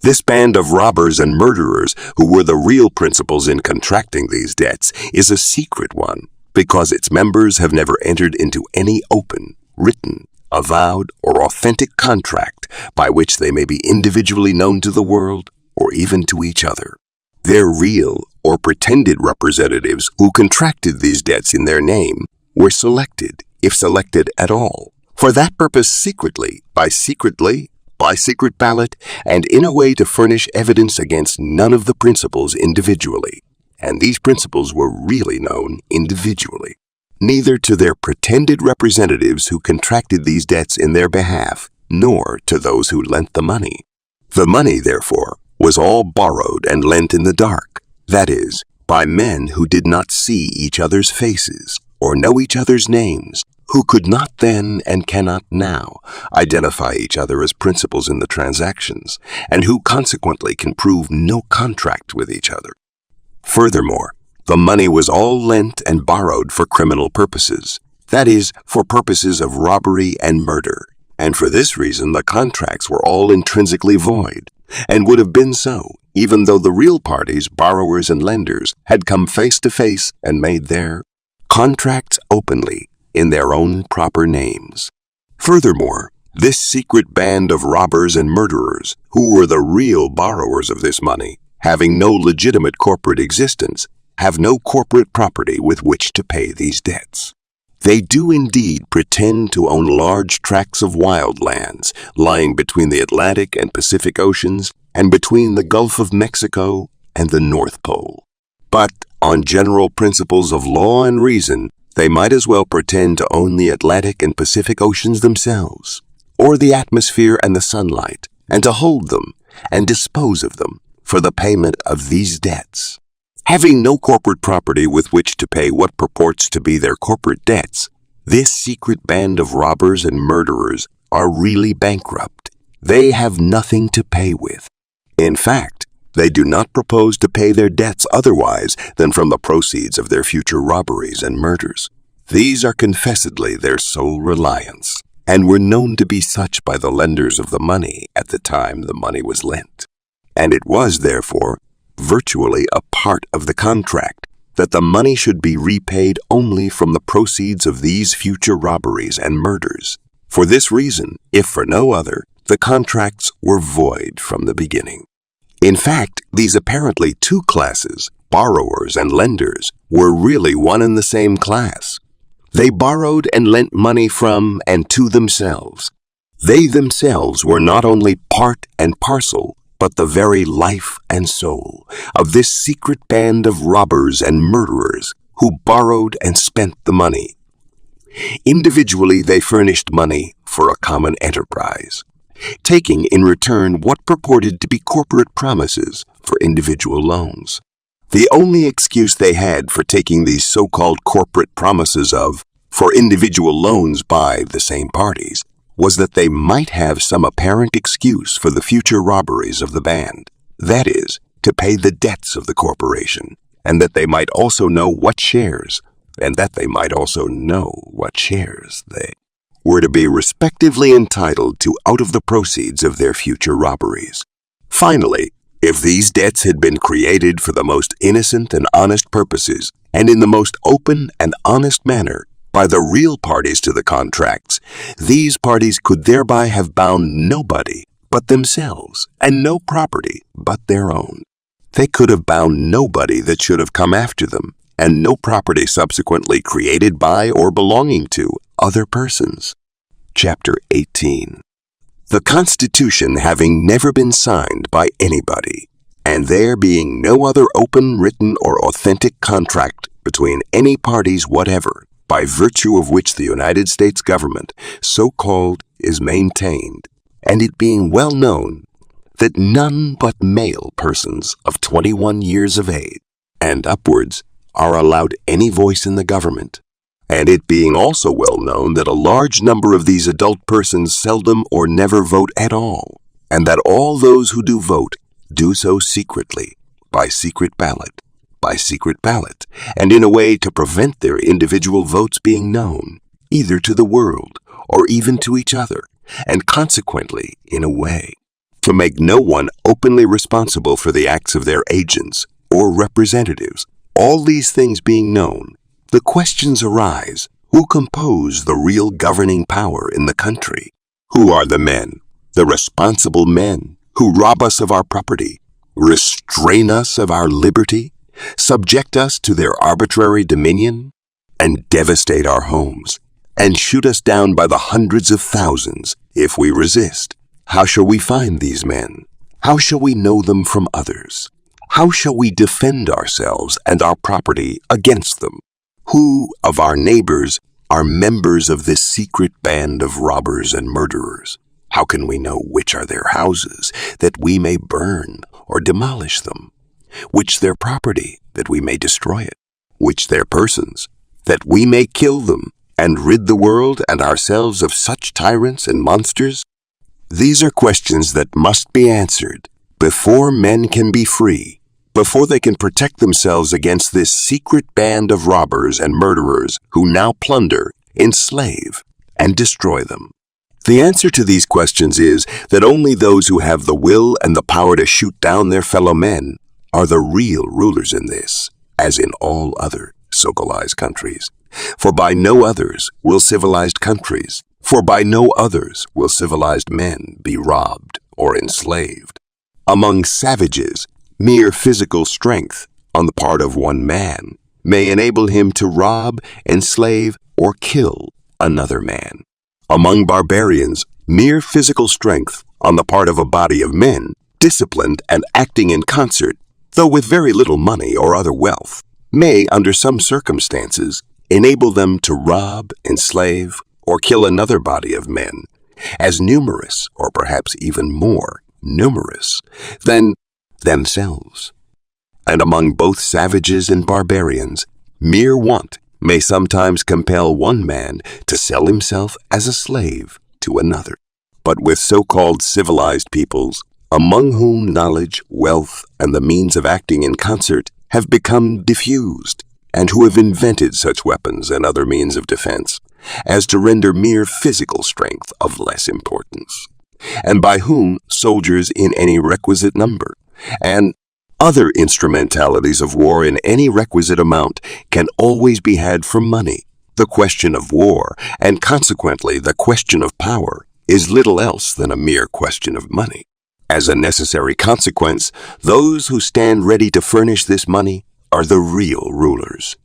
This band of robbers and murderers, who were the real principals in contracting these debts, is a secret one, because its members have never entered into any open, written, avowed, or authentic contract by which they may be individually known to the world or even to each other. Their real or pretended representatives who contracted these debts in their name were selected, if selected at all, for that purpose secretly, by secret ballot, and in a way to furnish evidence against none of the principals individually. And these principals were really known individually, neither to their pretended representatives who contracted these debts in their behalf, nor to those who lent the money. The money, therefore, was all borrowed and lent in the dark, that is, by men who did not see each other's faces or know each other's names, who could not then and cannot now identify each other as principals in the transactions, and who consequently can prove no contract with each other. Furthermore, the money was all lent and borrowed for criminal purposes, that is, for purposes of robbery and murder, and for this reason the contracts were all intrinsically void, and would have been so, even though the real parties, borrowers and lenders, had come face to face and made their contracts openly in their own proper names. Furthermore, this secret band of robbers and murderers, who were the real borrowers of this money, having no legitimate corporate existence, have no corporate property with which to pay these debts. They do indeed pretend to own large tracts of wild lands lying between the Atlantic and Pacific Oceans and between the Gulf of Mexico and the North Pole. But on general principles of law and reason, they might as well pretend to own the Atlantic and Pacific Oceans themselves, or the atmosphere and the sunlight, and to hold them and dispose of them for the payment of these debts. Having no corporate property with which to pay what purports to be their corporate debts, this secret band of robbers and murderers are really bankrupt. They have nothing to pay with. In fact, they do not propose to pay their debts otherwise than from the proceeds of their future robberies and murders. These are confessedly their sole reliance, and were known to be such by the lenders of the money at the time the money was lent. And it was, therefore, virtually a part of the contract that the money should be repaid only from the proceeds of these future robberies and murders. For this reason, if for no other, the contracts were void from the beginning. In fact, these apparently two classes, borrowers and lenders, were really one and the same class. They borrowed and lent money from and to themselves. They themselves were not only part and parcel, but the very life and soul of this secret band of robbers and murderers who borrowed and spent the money. Individually, they furnished money for a common enterprise, taking in return what purported to be corporate promises for individual loans. The only excuse they had for taking these so-called corporate promises for individual loans by the same parties was that they might have some apparent excuse for the future robberies of the band, that is, to pay the debts of the corporation, and that they might also know what shares they were to be respectively entitled to out of the proceeds of their future robberies. Finally, if these debts had been created for the most innocent and honest purposes, and in the most open and honest manner, by the real parties to the contracts, these parties could thereby have bound nobody but themselves, and no property but their own. They could have bound nobody that should have come after them, and no property subsequently created by or belonging to other persons. Chapter 18. The Constitution having never been signed by anybody, and there being no other open, written, or authentic contract between any parties whatever, by virtue of which the United States government, so called, is maintained, and it being well known that none but male persons of 21 years of age and upwards are allowed any voice in the government, and it being also well known that a large number of these adult persons seldom or never vote at all, and that all those who do vote do so secretly, by secret ballot, and in a way to prevent their individual votes being known, either to the world or even to each other, and consequently, in a way, to make no one openly responsible for the acts of their agents or representatives. All these things being known, the questions arise: who compose the real governing power in the country? Who are the men, the responsible men, who rob us of our property, restrain us of our liberty, subject us to their arbitrary dominion, and devastate our homes, and shoot us down by the hundreds of thousands if we resist? How shall we find these men? How shall we know them from others? How shall we defend ourselves and our property against them? Who of our neighbors are members of this secret band of robbers and murderers? How can we know which are their houses, that we may burn or demolish them? Which their property, that we may destroy it? Which their persons, that we may kill them and rid the world and ourselves of such tyrants and monsters? These are questions that must be answered before men can be free, before they can protect themselves against this secret band of robbers and murderers who now plunder, enslave, and destroy them. The answer to these questions is that only those who have the will and the power to shoot down their fellow men are the real rulers in this, as in all other civilized countries. For by no others will civilized men be robbed or enslaved. Among savages, mere physical strength on the part of one man may enable him to rob, enslave, or kill another man. Among barbarians, mere physical strength on the part of a body of men, disciplined and acting in concert, though with very little money or other wealth, may, under some circumstances, enable them to rob, enslave, or kill another body of men, as numerous, or perhaps even more numerous, than themselves. And among both savages and barbarians, mere want may sometimes compel one man to sell himself as a slave to another. But with so-called civilized peoples, among whom knowledge, wealth, and the means of acting in concert have become diffused, and who have invented such weapons and other means of defense, as to render mere physical strength of less importance, and by whom soldiers in any requisite number, and other instrumentalities of war in any requisite amount can always be had for money. The question of war, and consequently the question of power, is little else than a mere question of money. As a necessary consequence, those who stand ready to furnish this money are the real rulers.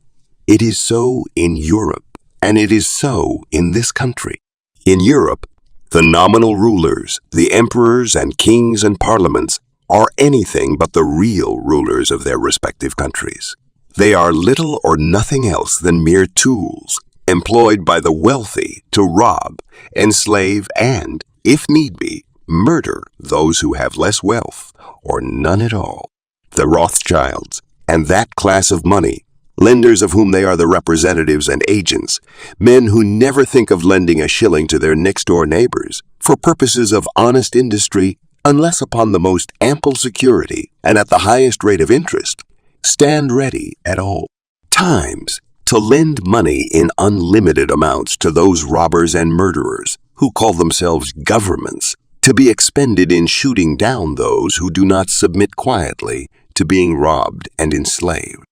It is so in Europe, and it is so in this country. In Europe, the nominal rulers, the emperors and kings and parliaments, are anything but the real rulers of their respective countries. They are little or nothing else than mere tools, employed by the wealthy to rob, enslave, and, if need be, murder those who have less wealth, or none at all. The Rothschilds, and that class of money, lenders of whom they are the representatives and agents, men who never think of lending a shilling to their next-door neighbors for purposes of honest industry unless upon the most ample security and at the highest rate of interest, stand ready at all times to lend money in unlimited amounts to those robbers and murderers who call themselves governments, to be expended in shooting down those who do not submit quietly to being robbed and enslaved.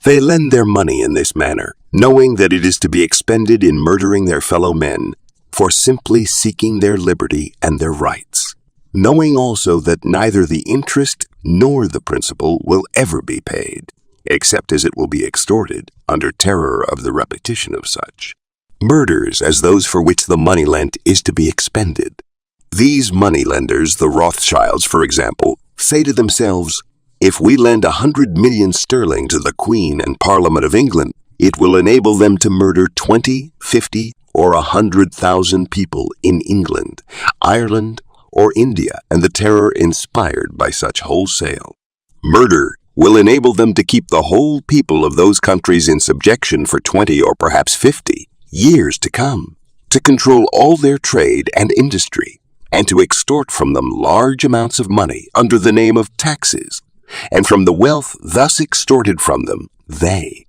They lend their money in this manner, knowing that it is to be expended in murdering their fellow men for simply seeking their liberty and their rights. knowing also that neither the interest nor the principal will ever be paid, except as it will be extorted under terror of the repetition of such. Murders as those for which the money lent is to be expended. These money lenders, the Rothschilds, for example, say to themselves, if we lend 100 million sterling to the Queen and Parliament of England, it will enable them to murder 20, 50, or 100,000 people in England, Ireland, or India, and the terror inspired by such wholesale. Murder will enable them to keep the whole people of those countries in subjection for 20 or perhaps 50 years to come, to control all their trade and industry, and to extort from them large amounts of money under the name of taxes, and from the wealth thus extorted from them, the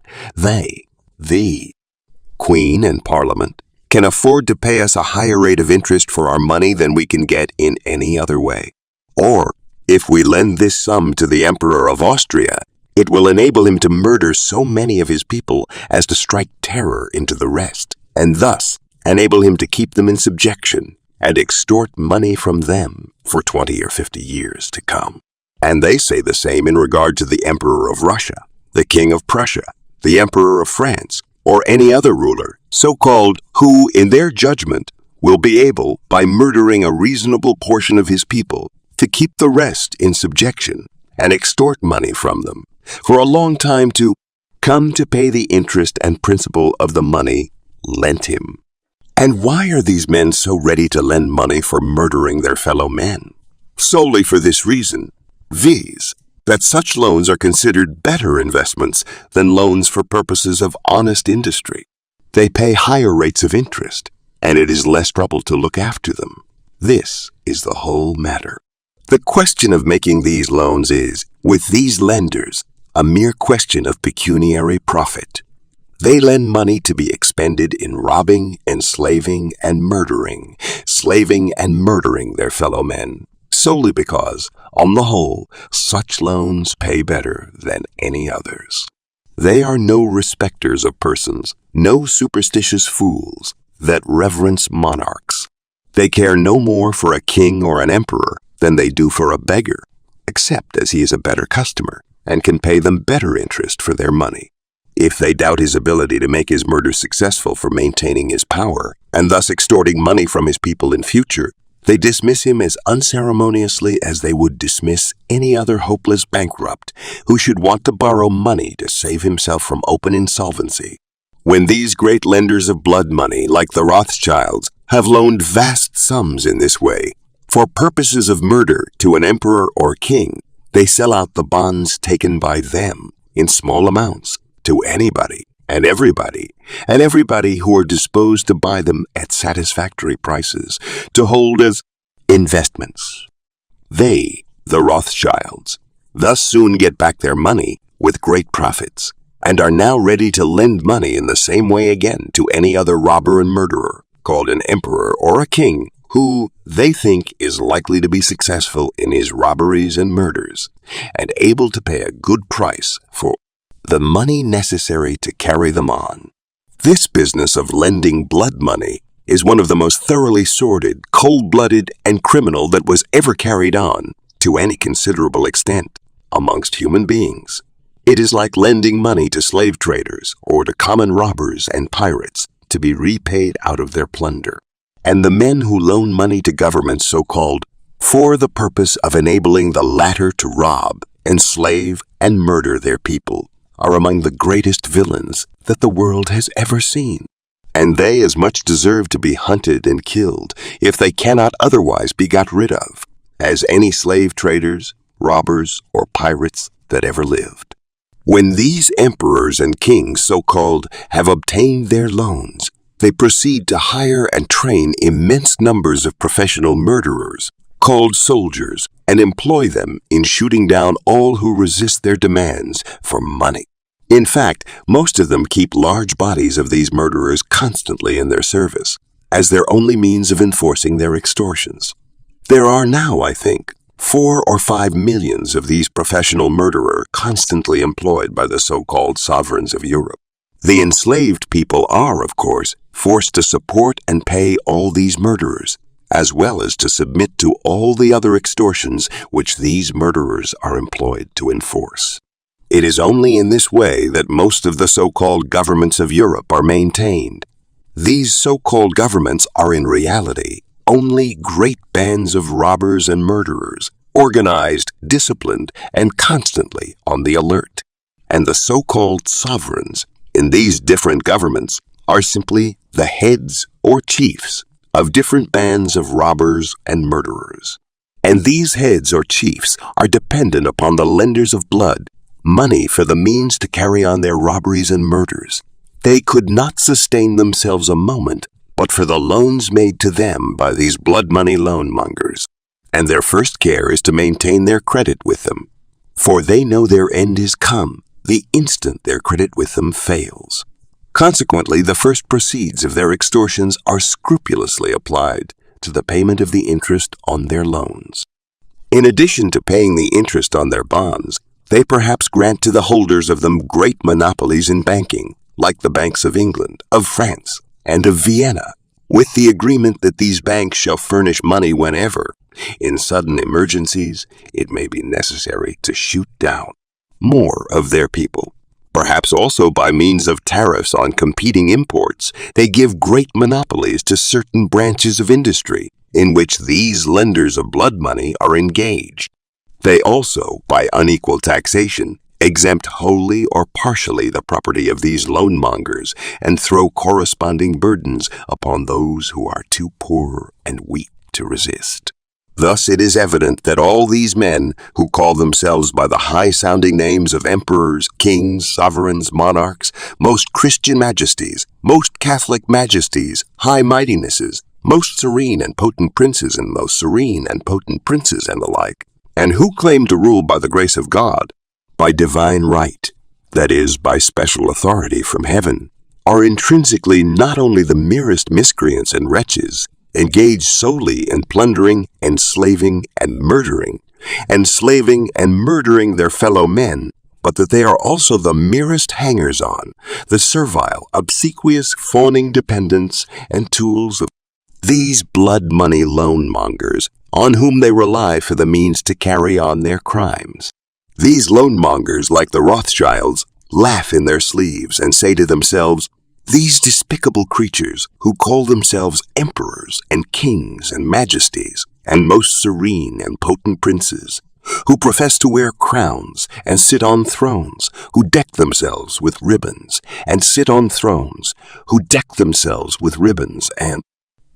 Queen and Parliament, can afford to pay us a higher rate of interest for our money than we can get in any other way. Or, if we lend this sum to the Emperor of Austria, it will enable him to murder so many of his people as to strike terror into the rest, and thus enable him to keep them in subjection and extort money from them for 20 or 50 years to come. And they say the same in regard to the Emperor of Russia, the King of Prussia, the Emperor of France, or any other ruler, so-called, who, in their judgment, will be able, by murdering a reasonable portion of his people, to keep the rest in subjection and extort money from them, for a long time to come to pay the interest and principal of the money lent him. And why are these men so ready to lend money for murdering their fellow men? Solely for this reason, viz., that such loans are considered better investments than loans for purposes of honest industry. They pay higher rates of interest, and it is less trouble to look after them. This is the whole matter. The question of making these loans is, with these lenders, a mere question of pecuniary profit. They lend money to be expended in robbing, enslaving, and murdering, slaving and murdering their fellow men, solely because, on the whole, such loans pay better than any others. They are no respecters of persons, no superstitious fools that reverence monarchs. They care no more for a king or an emperor than they do for a beggar, except as he is a better customer and can pay them better interest for their money. If they doubt his ability to make his murder successful for maintaining his power, and thus extorting money from his people in future, they dismiss him as unceremoniously as they would dismiss any other hopeless bankrupt who should want to borrow money to save himself from open insolvency. When these great lenders of blood money, like the Rothschilds, have loaned vast sums in this way, for purposes of murder to an emperor or king, they sell out the bonds taken by them in small amounts to anybody and everybody who are disposed to buy them at satisfactory prices, to hold as investments. They, the Rothschilds, thus soon get back their money with great profits, and are now ready to lend money in the same way again to any other robber and murderer, called an emperor or a king, who they think is likely to be successful in his robberies and murders, and able to pay a good price for the money necessary to carry them on. This business of lending blood money is one of the most thoroughly sordid, cold-blooded, and criminal that was ever carried on, to any considerable extent, amongst human beings. It is like lending money to slave traders or to common robbers and pirates to be repaid out of their plunder. And the men who loan money to governments so-called for the purpose of enabling the latter to rob, enslave, and murder their people are among the greatest villains that the world has ever seen. And they as much deserve to be hunted and killed, if they cannot otherwise be got rid of, as any slave traders, robbers, or pirates that ever lived. When these emperors and kings, so-called, have obtained their loans, they proceed to hire and train immense numbers of professional murderers, called soldiers, and employ them in shooting down all who resist their demands for money. In fact, most of them keep large bodies of these murderers constantly in their service, as their only means of enforcing their extortions. There are now, I think, 4 or 5 millions of these professional murderers constantly employed by the so-called sovereigns of Europe. The enslaved people are, of course, forced to support and pay all these murderers, as well as to submit to all the other extortions which these murderers are employed to enforce. It is only in this way that most of the so-called governments of Europe are maintained. These so-called governments are in reality only great bands of robbers and murderers, organized, disciplined, and constantly on the alert. And the so-called sovereigns in these different governments are simply the heads or chiefs of different bands of robbers and murderers. And these heads or chiefs are dependent upon the lenders of blood, money for the means to carry on their robberies and murders. They could not sustain themselves a moment but for the loans made to them by these blood money loan mongers. And their first care is to maintain their credit with them, for they know their end is come the instant their credit with them fails. Consequently, the first proceeds of their extortions are scrupulously applied to the payment of the interest on their loans. In addition to paying the interest on their bonds, they perhaps grant to the holders of them great monopolies in banking, like the banks of England, of France, and of Vienna, with the agreement that these banks shall furnish money whenever, in sudden emergencies, it may be necessary to shoot down more of their people. Perhaps also by means of tariffs on competing imports, they give great monopolies to certain branches of industry in which these lenders of blood money are engaged. They also, by unequal taxation, exempt wholly or partially the property of these loan mongers and throw corresponding burdens upon those who are too poor and weak to resist. Thus it is evident that all these men, who call themselves by the high-sounding names of emperors, kings, sovereigns, monarchs, most Christian majesties, most Catholic majesties, high mightinesses, most serene and potent princes and most serene and potent princes and the like, and who claim to rule by the grace of God, by divine right, that is, by special authority from heaven, are intrinsically not only the merest miscreants and wretches, engaged solely in plundering, enslaving, and murdering their fellow men, but that they are also the merest hangers-on, the servile, obsequious, fawning dependents and tools of these blood money loan mongers, on whom they rely for the means to carry on their crimes. These loan mongers, like the Rothschilds, laugh in their sleeves and say to themselves, "These despicable creatures, who call themselves emperors and kings and majesties, and most serene and potent princes, who profess to wear crowns and sit on thrones, who deck themselves with ribbons and sit on thrones, who deck themselves with ribbons and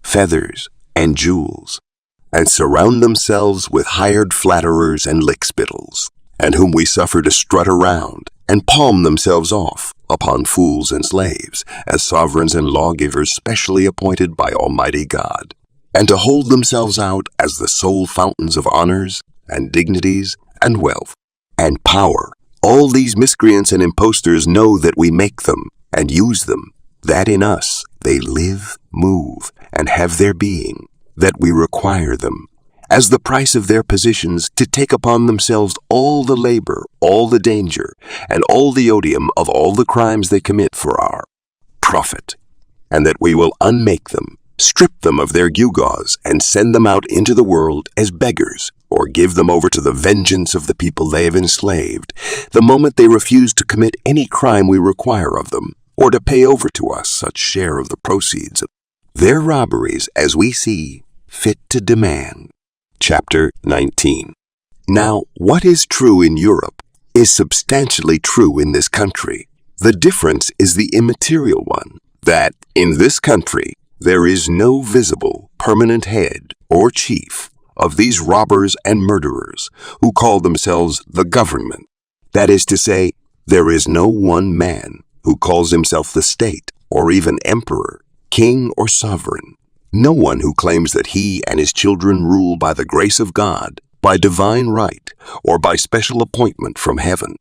feathers and jewels, and surround themselves with hired flatterers and lickspittles, and whom we suffer to strut around and palm themselves off upon fools and slaves, as sovereigns and lawgivers specially appointed by Almighty God, and to hold themselves out as the sole fountains of honors and dignities and wealth and power. All these miscreants and impostors know that we make them and use them, that in us they live, move, and have their being, that we require them, as the price of their positions, to take upon themselves all the labor, all the danger, and all the odium of all the crimes they commit for our profit, and that we will unmake them, strip them of their gewgaws, and send them out into the world as beggars, or give them over to the vengeance of the people they have enslaved, the moment they refuse to commit any crime we require of them, or to pay over to us such share of the proceeds of their robberies as we see fit to demand. Chapter 19. Now, what is true in Europe is substantially true in this country. The difference is the immaterial one, that in this country there is no visible, permanent head or chief of these robbers and murderers who call themselves the government. That is to say, there is no one man who calls himself the state or even emperor, king or sovereign. No one who claims that he and his children rule by the grace of God, by divine right, or by special appointment from heaven.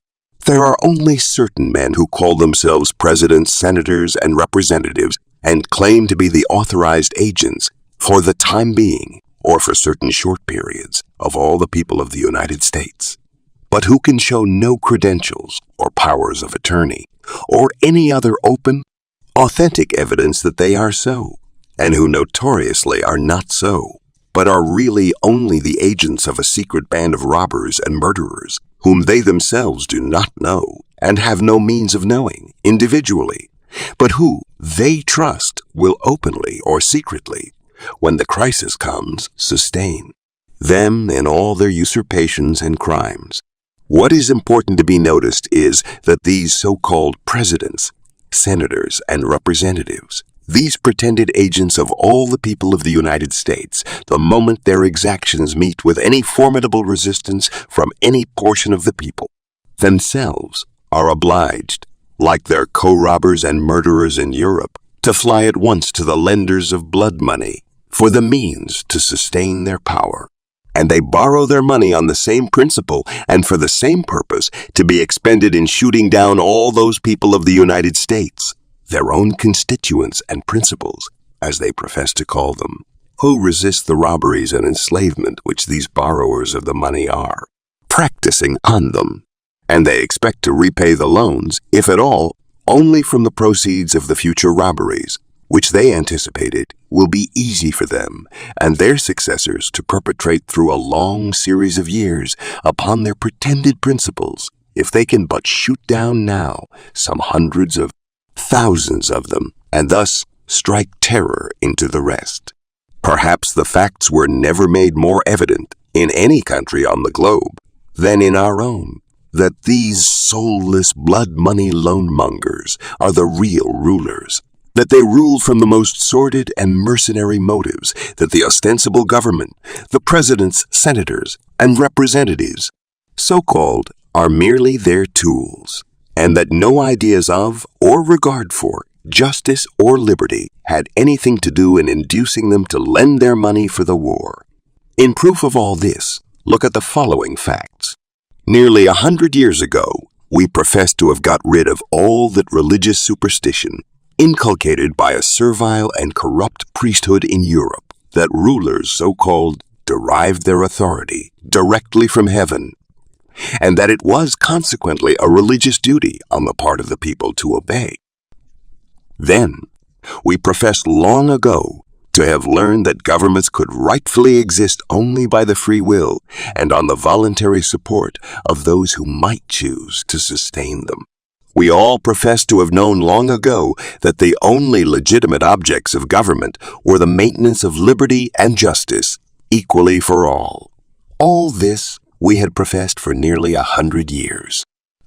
There are only certain men who call themselves presidents, senators, and representatives and claim to be the authorized agents, for the time being, or for certain short periods, of all the people of the United States, but who can show no credentials or powers of attorney, or any other open, authentic evidence that they are so. and who notoriously are not so, but are really only the agents of a secret band of robbers and murderers, whom they themselves do not know and have no means of knowing individually, but who they trust will openly or secretly, when the crisis comes, sustain them in all their usurpations and crimes. What is important to be noticed is that these so-called presidents, senators, and representatives, these pretended agents of all the people of the United States, the moment their exactions meet with any formidable resistance from any portion of the people, themselves are obliged, like their co-robbers and murderers in Europe, to fly at once to the lenders of blood money for the means to sustain their power. And they borrow their money on the same principle and for the same purpose, to be expended in shooting down all those people of the United States, their own constituents and principles, as they profess to call them, who resist the robberies and enslavement which these borrowers of the money are practicing on them. And they expect to repay the loans, if at all, only from the proceeds of the future robberies, which they anticipated will be easy for them and their successors to perpetrate through a long series of years upon their pretended principles, if they can but shoot down now some hundreds of thousands of them, and thus strike terror into the rest. Perhaps the facts were never made more evident in any country on the globe than in our own, that these soulless blood money loanmongers are the real rulers, that they rule from the most sordid and mercenary motives, that the ostensible government, the presidents, senators, and representatives, so-called, are merely their tools, and that no ideas of or regard for justice or liberty had anything to do in inducing them to lend their money for the war. In proof of all this, look at the following facts. Nearly 100 years ago, we professed to have got rid of all that religious superstition inculcated by a servile and corrupt priesthood in Europe, that rulers, so-called, derived their authority directly from heaven, and that it was consequently a religious duty on the part of the people to obey. Then, we professed long ago to have learned that governments could rightfully exist only by the free will and on the voluntary support of those who might choose to sustain them. We all profess to have known long ago that the only legitimate objects of government were the maintenance of liberty and justice, equally for all. All this we had professed for nearly 100 years,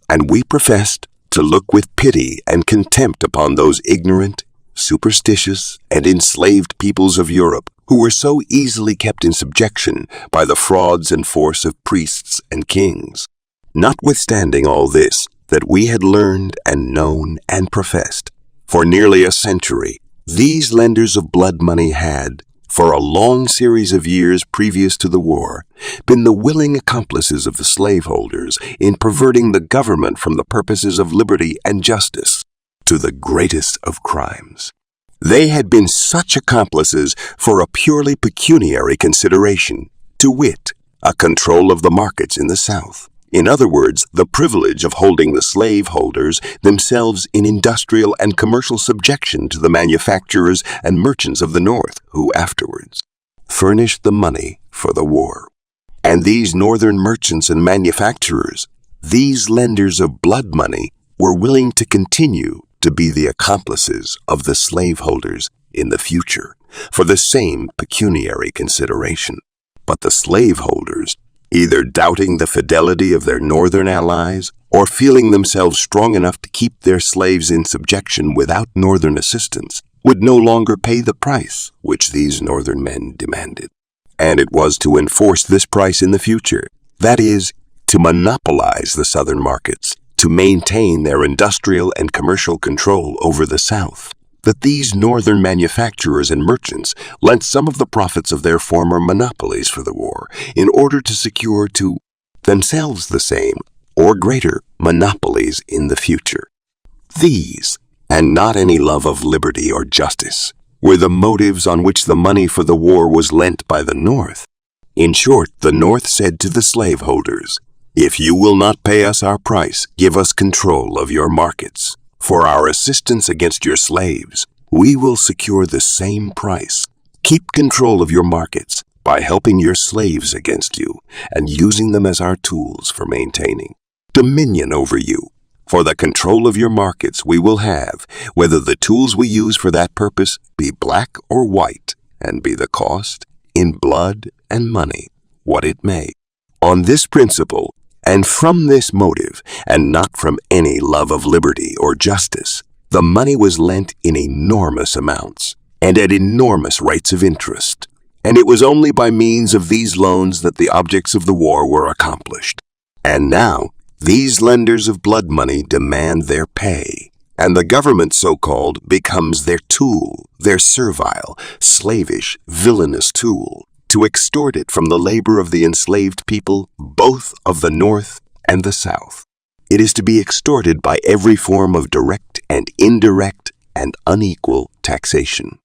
and we professed to look with pity and contempt upon those ignorant, superstitious, and enslaved peoples of Europe who were so easily kept in subjection by the frauds and force of priests and kings. Notwithstanding all this, that we had learned and known and professed for nearly a century, these lenders of blood money had, for a long series of years previous to the war, been the willing accomplices of the slaveholders in perverting the government from the purposes of liberty and justice to the greatest of crimes. They had been such accomplices for a purely pecuniary consideration, to wit, a control of the markets in the South. In other words, the privilege of holding the slaveholders themselves in industrial and commercial subjection to the manufacturers and merchants of the North, who afterwards furnished the money for the war. And these northern merchants and manufacturers, these lenders of blood money, were willing to continue to be the accomplices of the slaveholders in the future for the same pecuniary consideration. But the slaveholders, either doubting the fidelity of their northern allies or feeling themselves strong enough to keep their slaves in subjection without northern assistance, would no longer pay the price which these northern men demanded. And it was to enforce this price in the future, that is, to monopolize the southern markets, to maintain their industrial and commercial control over the South, that these northern manufacturers and merchants lent some of the profits of their former monopolies for the war in order to secure to themselves the same or greater monopolies in the future. These, and not any love of liberty or justice, were the motives on which the money for the war was lent by the North. In short, the North said to the slaveholders, "If you will not pay us our price, give us control of your markets. For our assistance against your slaves, we will secure the same price. Keep control of your markets by helping your slaves against you and using them as our tools for maintaining dominion over you. For the control of your markets we will have, whether the tools we use for that purpose be black or white, and be the cost, in blood and money, what it may. On this principle, and from this motive, and not from any love of liberty or justice, the money was lent in enormous amounts, and at enormous rates of interest. And it was only by means of these loans that the objects of the war were accomplished. And now, these lenders of blood money demand their pay, and the government, so-called, becomes their tool, their servile, slavish, villainous tool, to extort it from the labor of the enslaved people, both of the North and the South. It is to be extorted by every form of direct and indirect and unequal taxation.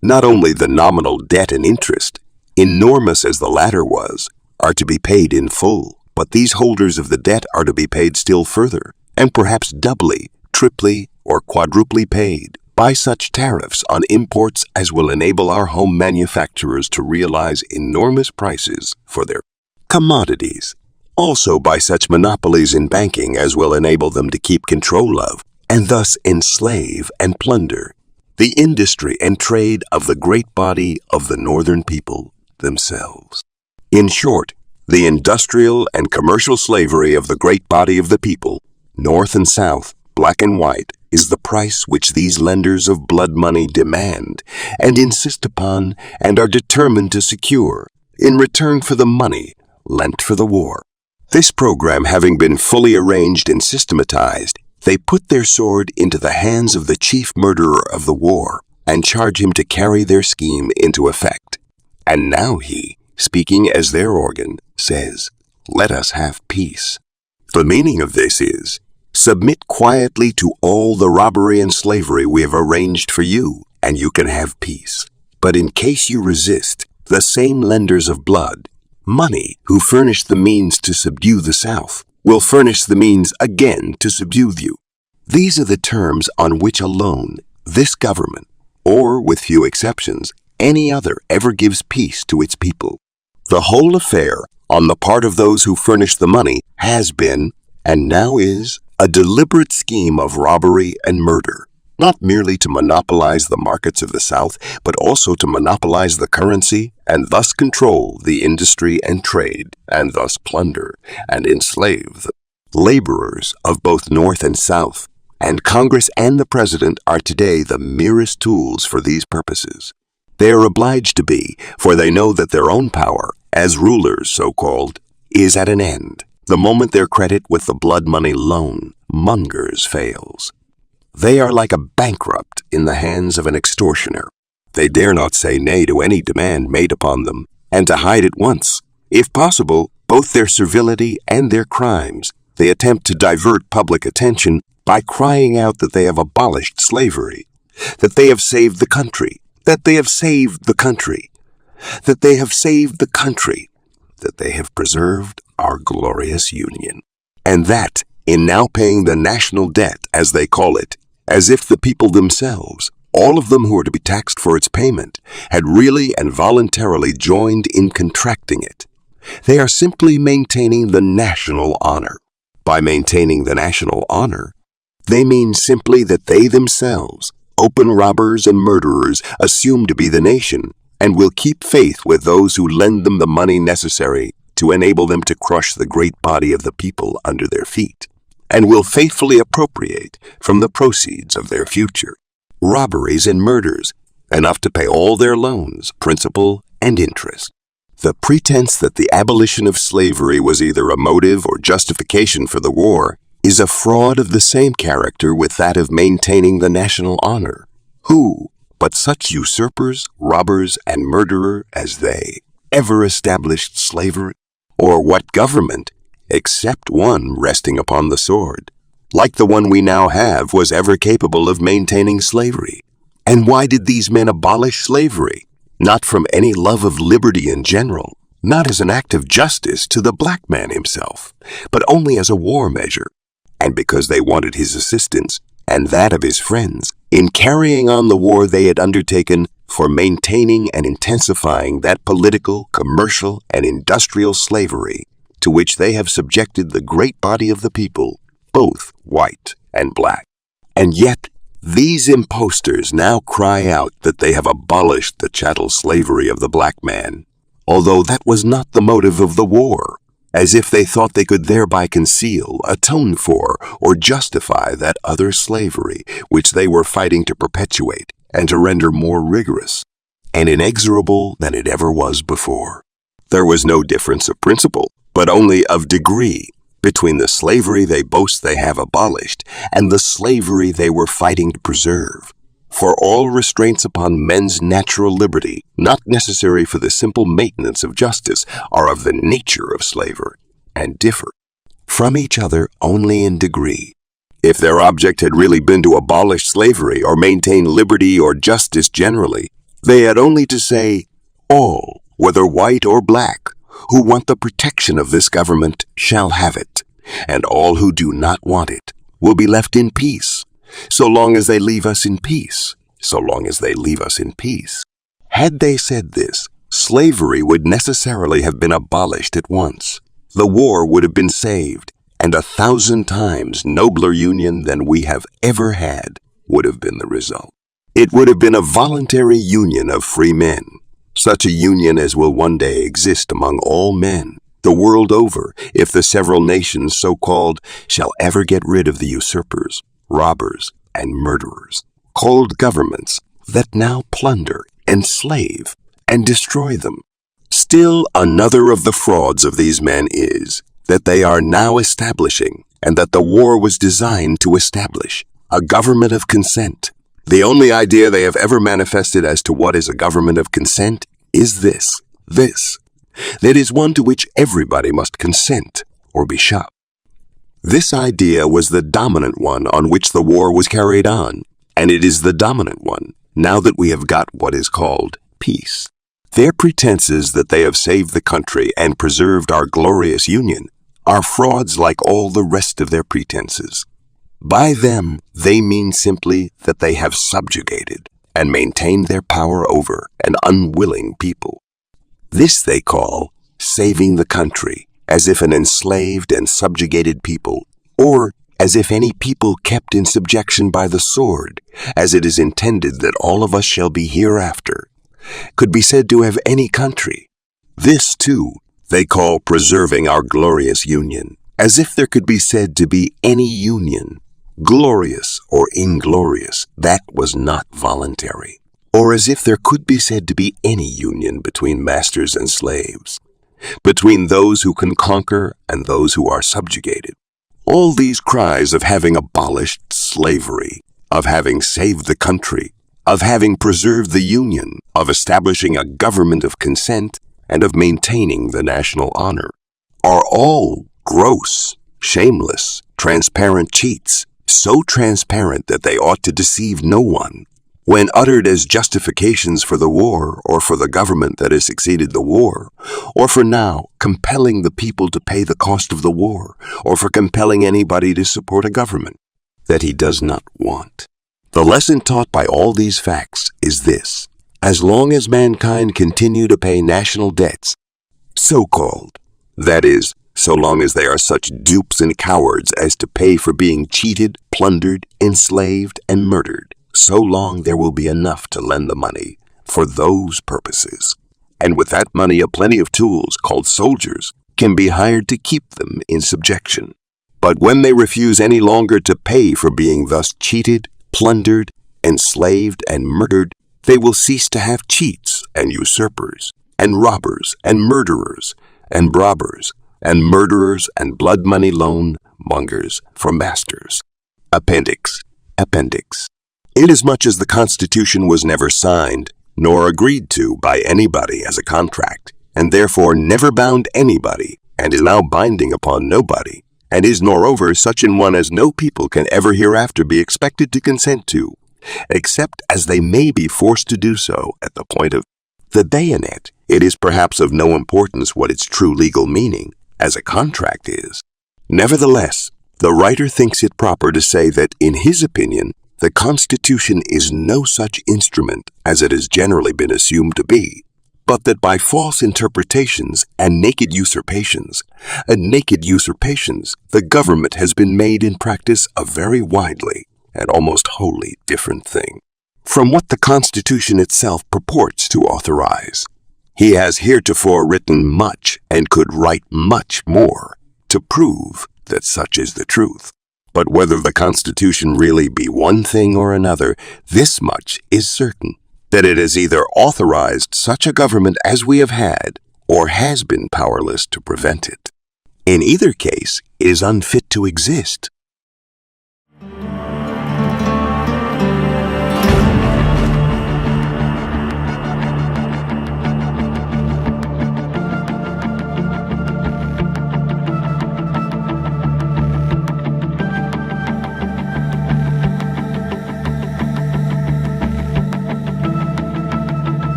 Not only the nominal debt and interest, enormous as the latter was, are to be paid in full, but these holders of the debt are to be paid still further, and perhaps doubly, triply, or quadruply paid, by such tariffs on imports as will enable our home manufacturers to realize enormous prices for their commodities. Also by such monopolies in banking as will enable them to keep control of, and thus enslave and plunder, the industry and trade of the great body of the northern people themselves. In short, the industrial and commercial slavery of the great body of the people, North and South, black and white, is the price which these lenders of blood money demand and insist upon and are determined to secure in return for the money lent for the war. This program having been fully arranged and systematized, they put their sword into the hands of the chief murderer of the war and charge him to carry their scheme into effect. And now he, speaking as their organ, says, "Let us have peace." The meaning of this is, submit quietly to all the robbery and slavery we have arranged for you, and you can have peace. But in case you resist, the same lenders of blood, money, who furnish the means to subdue the South, will furnish the means again to subdue you. These are the terms on which alone this government, or with few exceptions, any other ever gives peace to its people. The whole affair, on the part of those who furnish the money, has been, and now is, a deliberate scheme of robbery and murder, not merely to monopolize the markets of the South, but also to monopolize the currency and thus control the industry and trade, and thus plunder and enslave the laborers of both North and South. And Congress and the President are today the merest tools for these purposes. They are obliged to be, for they know that their own power, as rulers so-called, is at an end the moment their credit with the blood money loan mongers fails. They are like a bankrupt in the hands of an extortioner. They dare not say nay to any demand made upon them, and to hide at once, if possible, both their servility and their crimes, they attempt to divert public attention by crying out that they have abolished slavery, that they have saved the country, that they have saved the country, that they have saved the country, that they have preserved our glorious Union, and that, in now paying the national debt, as they call it, as if the people themselves, all of them who are to be taxed for its payment, had really and voluntarily joined in contracting it. They are simply maintaining the national honor. By maintaining the national honor, they mean simply that they themselves, open robbers and murderers, assume to be the nation, and will keep faith with those who lend them the money necessary to enable them to crush the great body of the people under their feet, and will faithfully appropriate from the proceeds of their future robberies and murders, enough to pay all their loans, principal and interest. The pretense that the abolition of slavery was either a motive or justification for the war is a fraud of the same character with that of maintaining the national honor. Who, but such usurpers, robbers, and murderers as they, ever established slavery? Or what government, except one resting upon the sword, like the one we now have, was ever capable of maintaining slavery? And why did these men abolish slavery? Not from any love of liberty in general, not as an act of justice to the black man himself, but only as a war measure, and because they wanted his assistance and that of his friends in carrying on the war they had undertaken for maintaining and intensifying that political, commercial, and industrial slavery to which they have subjected the great body of the people, both white and black. And yet, these impostors now cry out that they have abolished the chattel slavery of the black man, although that was not the motive of the war, as if they thought they could thereby conceal, atone for, or justify that other slavery which they were fighting to perpetuate and to render more rigorous and inexorable than it ever was before. There was no difference of principle, but only of degree, between the slavery they boast they have abolished and the slavery they were fighting to preserve. For all restraints upon men's natural liberty, not necessary for the simple maintenance of justice, are of the nature of slavery, and differ from each other only in degree. If their object had really been to abolish slavery or maintain liberty or justice generally, they had only to say, all, whether white or black, who want the protection of this government shall have it, and all who do not want it will be left in peace, so long as they leave us in peace, so long as they leave us in peace. Had they said this, slavery would necessarily have been abolished at once. The war would have been saved, and 1,000 times nobler union than we have ever had would have been the result. It would have been a voluntary union of free men, such a union as will one day exist among all men, the world over, if the several nations so-called shall ever get rid of the usurpers, robbers, and murderers, called governments that now plunder, enslave, and destroy them. Still another of the frauds of these men is that they are now establishing, and that the war was designed to establish, a government of consent. The only idea they have ever manifested as to what is a government of consent is this, that is one to which everybody must consent or be shot. This idea was the dominant one on which the war was carried on, and it is the dominant one now that we have got what is called peace. Their pretenses that they have saved the country and preserved our glorious union are frauds like all the rest of their pretenses. By them, they mean simply that they have subjugated and maintained their power over an unwilling people. This they call saving the country, as if an enslaved and subjugated people, or as if any people kept in subjection by the sword, as it is intended that all of us shall be hereafter, could be said to have any country. This, too, they call preserving our glorious union, as if there could be said to be any union, glorious or inglorious, that was not voluntary, or as if there could be said to be any union between masters and slaves, between those who can conquer and those who are subjugated. All these cries of having abolished slavery, of having saved the country, of having preserved the union, of establishing a government of consent, and of maintaining the national honor, are all gross, shameless, transparent cheats, so transparent that they ought to deceive no one. When uttered as justifications for the war, or for the government that has succeeded the war, or for now compelling the people to pay the cost of the war, or for compelling anybody to support a government that he does not want. The lesson taught by all these facts is this: as long as mankind continue to pay national debts, so-called, that is, so long as they are such dupes and cowards as to pay for being cheated, plundered, enslaved, and murdered, so long there will be enough to lend the money for those purposes. And with that money a plenty of tools, called soldiers, can be hired to keep them in subjection. But when they refuse any longer to pay for being thus cheated, plundered, enslaved, and murdered, they will cease to have cheats and usurpers, and robbers, and murderers, and robbers, and murderers, and blood money loan mongers for masters. Appendix. Inasmuch as the Constitution was never signed, nor agreed to by anybody as a contract, and therefore never bound anybody, and is now binding upon nobody, and is moreover such an one as no people can ever hereafter be expected to consent to, except as they may be forced to do so at the point of the bayonet, it is perhaps of no importance what its true legal meaning, as a contract is. Nevertheless, The writer thinks it proper to say that, in his opinion, the Constitution is no such instrument as it has generally been assumed to be, but that by false interpretations and naked usurpations, the government has been made in practice a very widely and almost wholly different thing from what the Constitution itself purports to authorize. He has heretofore written much and could write much more to prove that such is the truth. But whether the Constitution really be one thing or another, this much is certain, that it has either authorized such a government as we have had, or has been powerless to prevent it. In either case, it is unfit to exist,